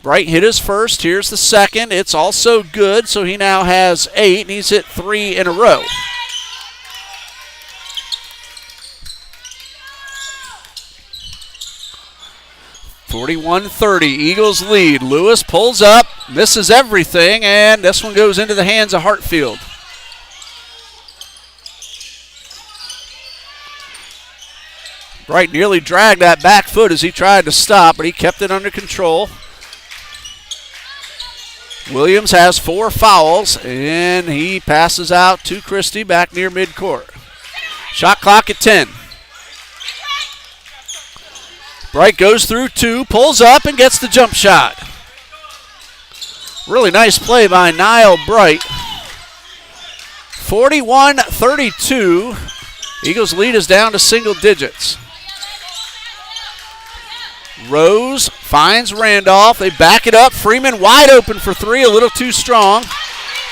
Bright hit his first. Here's the second. It's also good, so he now has 8, and he's hit 3 in a row. (41-30). Eagles lead. Lewis pulls up, misses everything, and this one goes into the hands of Hartfield. Bright nearly dragged that back foot as he tried to stop, but he kept it under control. Williams has 4 fouls, and he passes out to Christie back near midcourt. Shot clock at 10. Bright goes through 2, pulls up, and gets the jump shot. Really nice play by Niall Bright. 41-32. Eagles lead is down to single digits. Rose finds Randolph. They back it up. Freeman wide open for 3, a little too strong.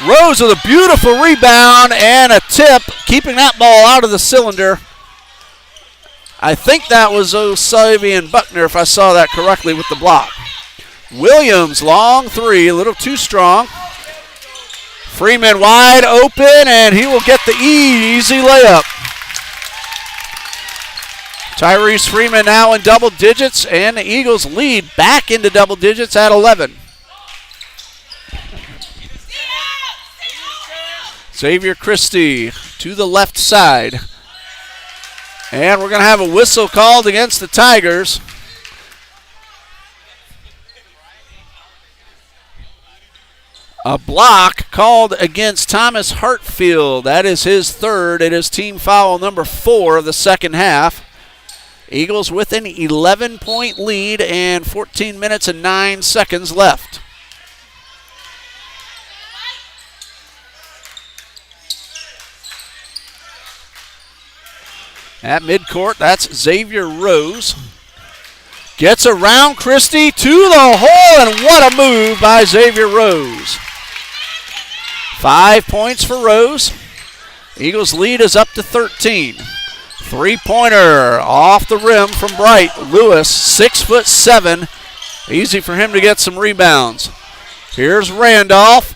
Rose with a beautiful rebound and a tip, keeping that ball out of the cylinder. I think that was O'Sullivan Buckner, if I saw that correctly, with the block. Williams, long 3, a little too strong. Freeman wide open, and he will get the easy layup. Tyrese Freeman now in double digits, and the Eagles lead back into double digits at 11. Xavier Christie to the left side. And we're going to have a whistle called against the Tigers. A block called against Thomas Hartfield. That is his 3rd. It is team foul number 4 of the second half. Eagles with an 11-point lead and 14 minutes and 9 seconds left. At midcourt, that's Xavier Rose. Gets around Christie to the hole, and what a move by Xavier Rose. 5 points for Rose. Eagles lead is up to 13. 3-pointer off the rim from Bright. Lewis, 6'7". Easy for him to get some rebounds. Here's Randolph,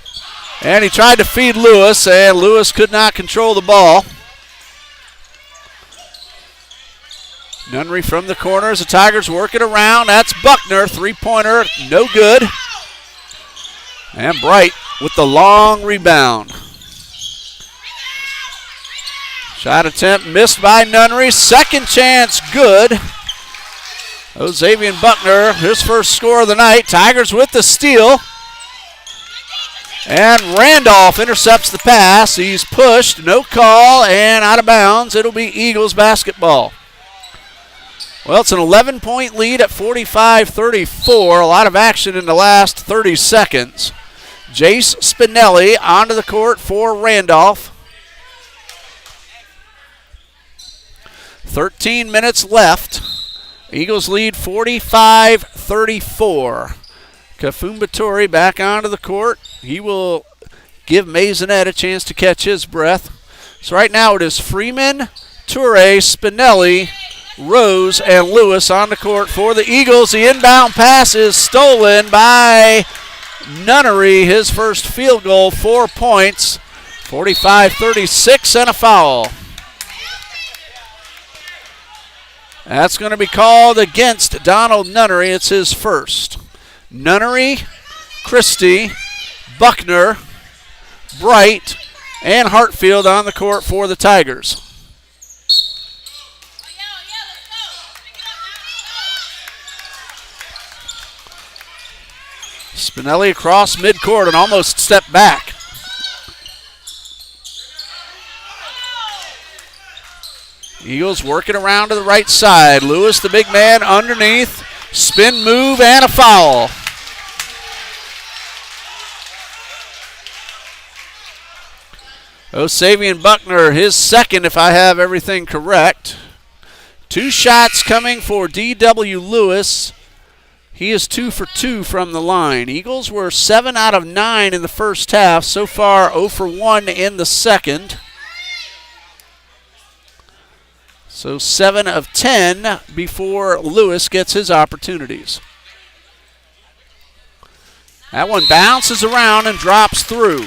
and he tried to feed Lewis, and Lewis could not control the ball. Nunnery from the corner as the Tigers work it around. That's Buckner, 3-pointer, no good. And Bright with the long rebound. Shot attempt missed by Nunnery. Second chance good. Xavier Buckner, his first score of the night. Tigers with the steal. And Randolph intercepts the pass. He's pushed, no call, and out of bounds. It'll be Eagles basketball. Well, it's an 11-point lead at 45-34. A lot of action in the last 30 seconds. Jace Spinelli onto the court for Randolph. 13 minutes left. Eagles lead 45-34. Kafumbatori back onto the court. He will give Maisonette a chance to catch his breath. So right now it is Freeman, Toure, Spinelli, Rose, and Lewis on the court for the Eagles. The inbound pass is stolen by Nunnery. His first field goal, 4 points. 45-36 and a foul. That's going to be called against Donald Nunnery. It's his first. Nunnery, Christie, Buckner, Bright, and Hartfield on the court for the Tigers. Spinelli across midcourt and almost stepped back. Eagles working around to the right side. Lewis, the big man, underneath. Spin move and a foul. O'Savian Buckner, his second, if I have everything correct. 2 shots coming for D.W. Lewis. He is 2 for 2 from the line. Eagles were 7 out of 9 in the first half. So far, 0 for 1 in the second. So 7 of 10 before Lewis gets his opportunities. That one bounces around and drops through.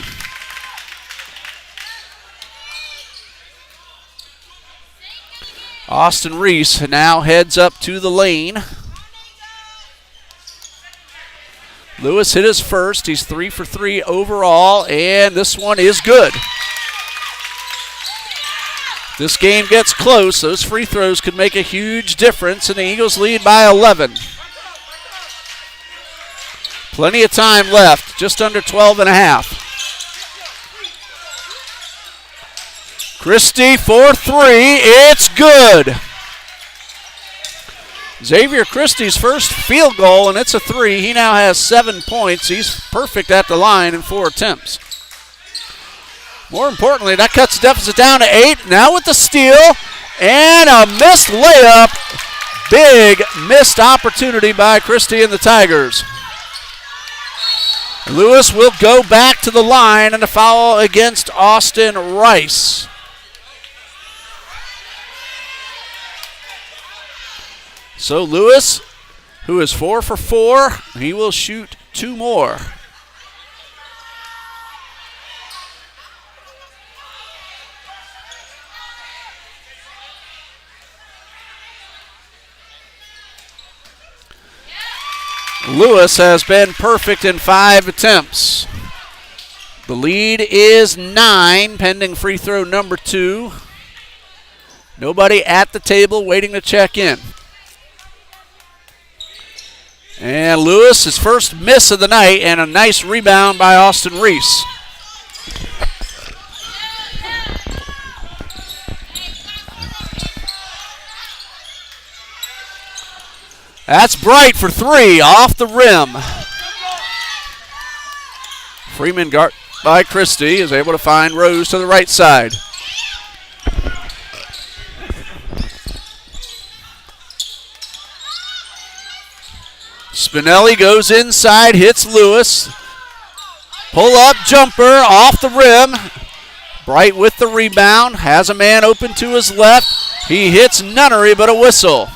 Austin Reese now heads up to the lane. Lewis hit his first. He's 3 for 3 overall, and this one is good. This game gets close. Those free throws could make a huge difference, and the Eagles lead by 11. Plenty of time left, just under 12 and a half. Christie for three, it's good. Xavier Christie's first field goal, and it's a three. He now has 7 points. He's perfect at the line in 4 attempts. More importantly, that cuts the deficit down to 8. Now with the steal and a missed layup. Big missed opportunity by Christie and the Tigers. Lewis will go back to the line and a foul against Austin Rice. So Lewis, who is 4 for 4, he will shoot 2 more. Lewis has been perfect in 5 attempts. The lead is 9, pending free throw number 2. Nobody at the table waiting to check in. And Lewis, his first miss of the night, and a nice rebound by Austin Reese. That's Bright for 3, off the rim. Freeman guard by Christie is able to find Rose to the right side. Spinelli goes inside, hits Lewis. Pull up jumper off the rim. Bright with the rebound, has a man open to his left. He hits Nunnery, but a whistle.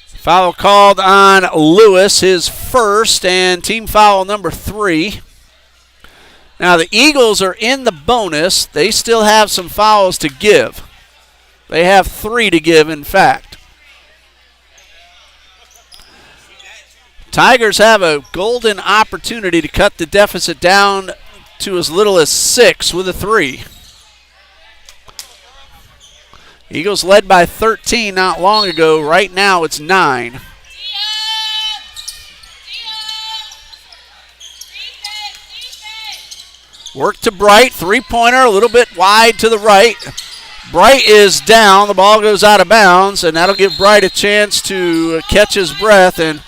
Foul called on Lewis, his first, and team foul number 3. Now the Eagles are in the bonus. They still have some fouls to give. They have 3 to give, in fact. Tigers have a golden opportunity to cut the deficit down to as little as 6 with a 3. Eagles led by 13 not long ago. Right now it's 9. Work to Bright, three-pointer, a little bit wide to the right. Bright is down, the ball goes out of bounds, and that'll give Bright a chance to catch his breath. And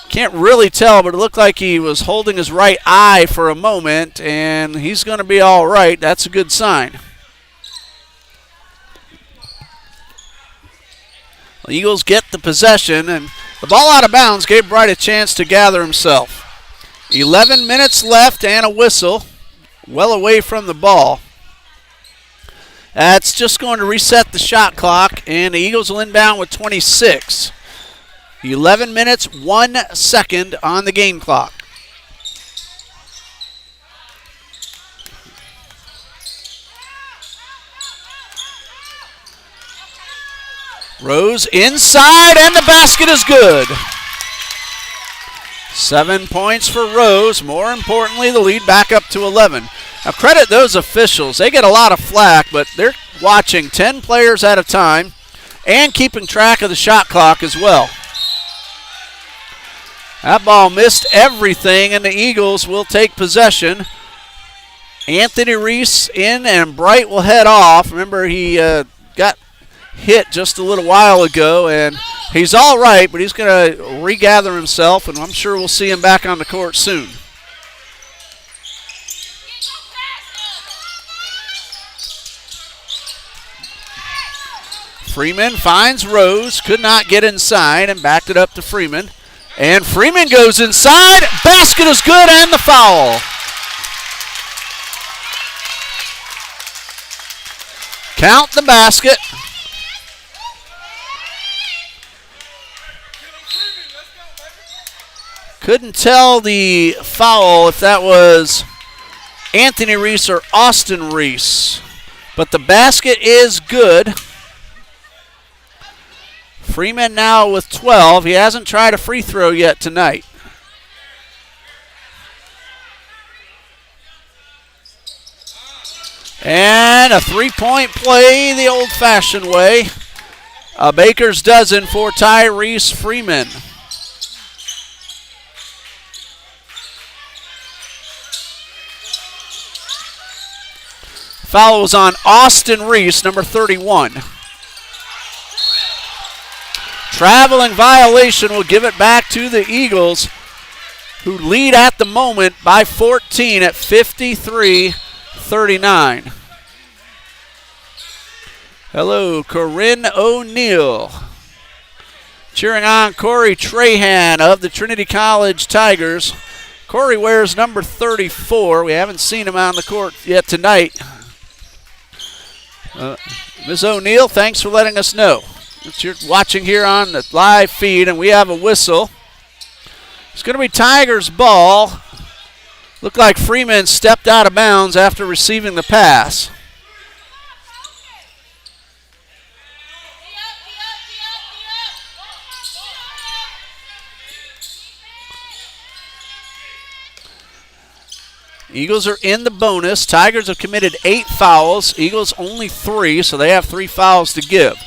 can't really tell, but it looked like he was holding his right eye for a moment, and he's going to be all right. That's a good sign. The Eagles get the possession, and the ball out of bounds gave Bright a chance to gather himself. 11 minutes left and a whistle, well away from the ball. That's just going to reset the shot clock, and the Eagles will inbound with 26. 11 minutes, 1 second on the game clock. Rose inside, and the basket is good. 7 points for Rose. More importantly, the lead back up to 11. Now, credit those officials. They get a lot of flack, but they're watching 10 players at a time and keeping track of the shot clock as well. That ball missed everything, and the Eagles will take possession. Anthony Reese in, and Bright will head off. Remember, he got hit just a little while ago, and he's all right, but he's going to regather himself, and I'm sure we'll see him back on the court soon. Freeman finds Rose, could not get inside, and backed it up to Freeman. And Freeman goes inside, basket is good, and the foul. Count the basket. Couldn't tell the foul if that was Anthony Reese or Austin Reese. But the basket is good. Freeman now with 12. He hasn't tried a free throw yet tonight. And a three-point play the old-fashioned way. A baker's dozen for Tyrese Freeman. Foul was on Austin Reese, number 31. Traveling violation will give it back to the Eagles, who lead at the moment by 14 at 53-39. Hello, Corinne O'Neill. Cheering on Corey Trahan of the Trinity College Tigers. Corey wears number 34. We haven't seen him on the court yet tonight. Ms. O'Neill, thanks for letting us know. You're watching here on the live feed, and we have a whistle. It's going to be Tigers' ball. Looked like Freeman stepped out of bounds after receiving the pass. Eagles are in the bonus. Tigers have committed 8 fouls. Eagles only 3, so they have 3 fouls to give.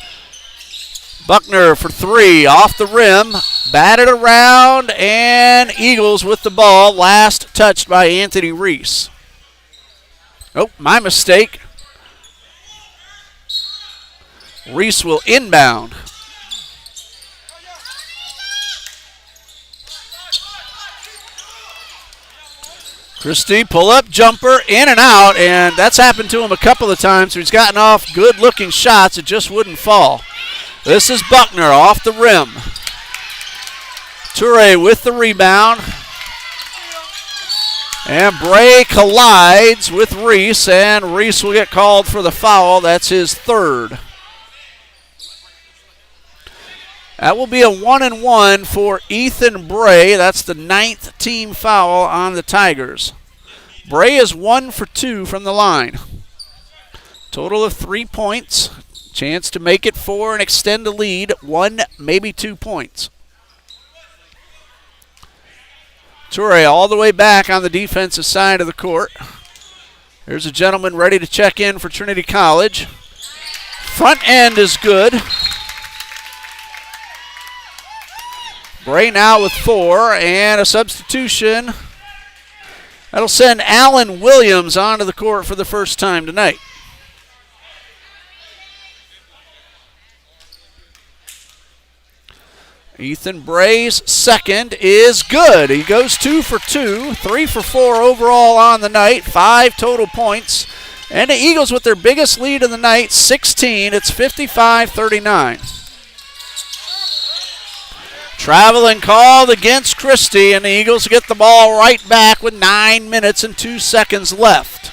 Buckner for 3, off the rim, batted around, and Eagles with the ball, last touched by Anthony Reese. Oh, my mistake. Reese will inbound. Christie, pull-up jumper, in and out, and that's happened to him a couple of times. He's gotten off good-looking shots. It just wouldn't fall. This is Buckner off the rim. Toure with the rebound. And Bray collides with Reese, and Reese will get called for the foul. That's his 3rd. That will be a 1-and-1 for Ethan Bray. That's the 9th team foul on the Tigers. Bray is 1 for 2 from the line. Total of 3 points. Chance to make it 4 and extend the lead. 1, maybe 2 points. Toure all the way back on the defensive side of the court. There's a gentleman ready to check in for Trinity College. Front end is good. Bray now with 4, and a substitution. That'll send Alan Williams onto the court for the first time tonight. Ethan Bray's 2nd is good. He goes 2 for 2, 3 for 4 overall on the night, 5 total points. And the Eagles with their biggest lead of the night, 16. It's 55-39. Traveling called against Christie, and the Eagles get the ball right back with 9 minutes and 2 seconds left.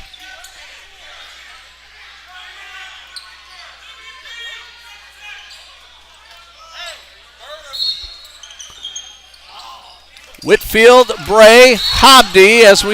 Whitfield, Bray, Hobdy as we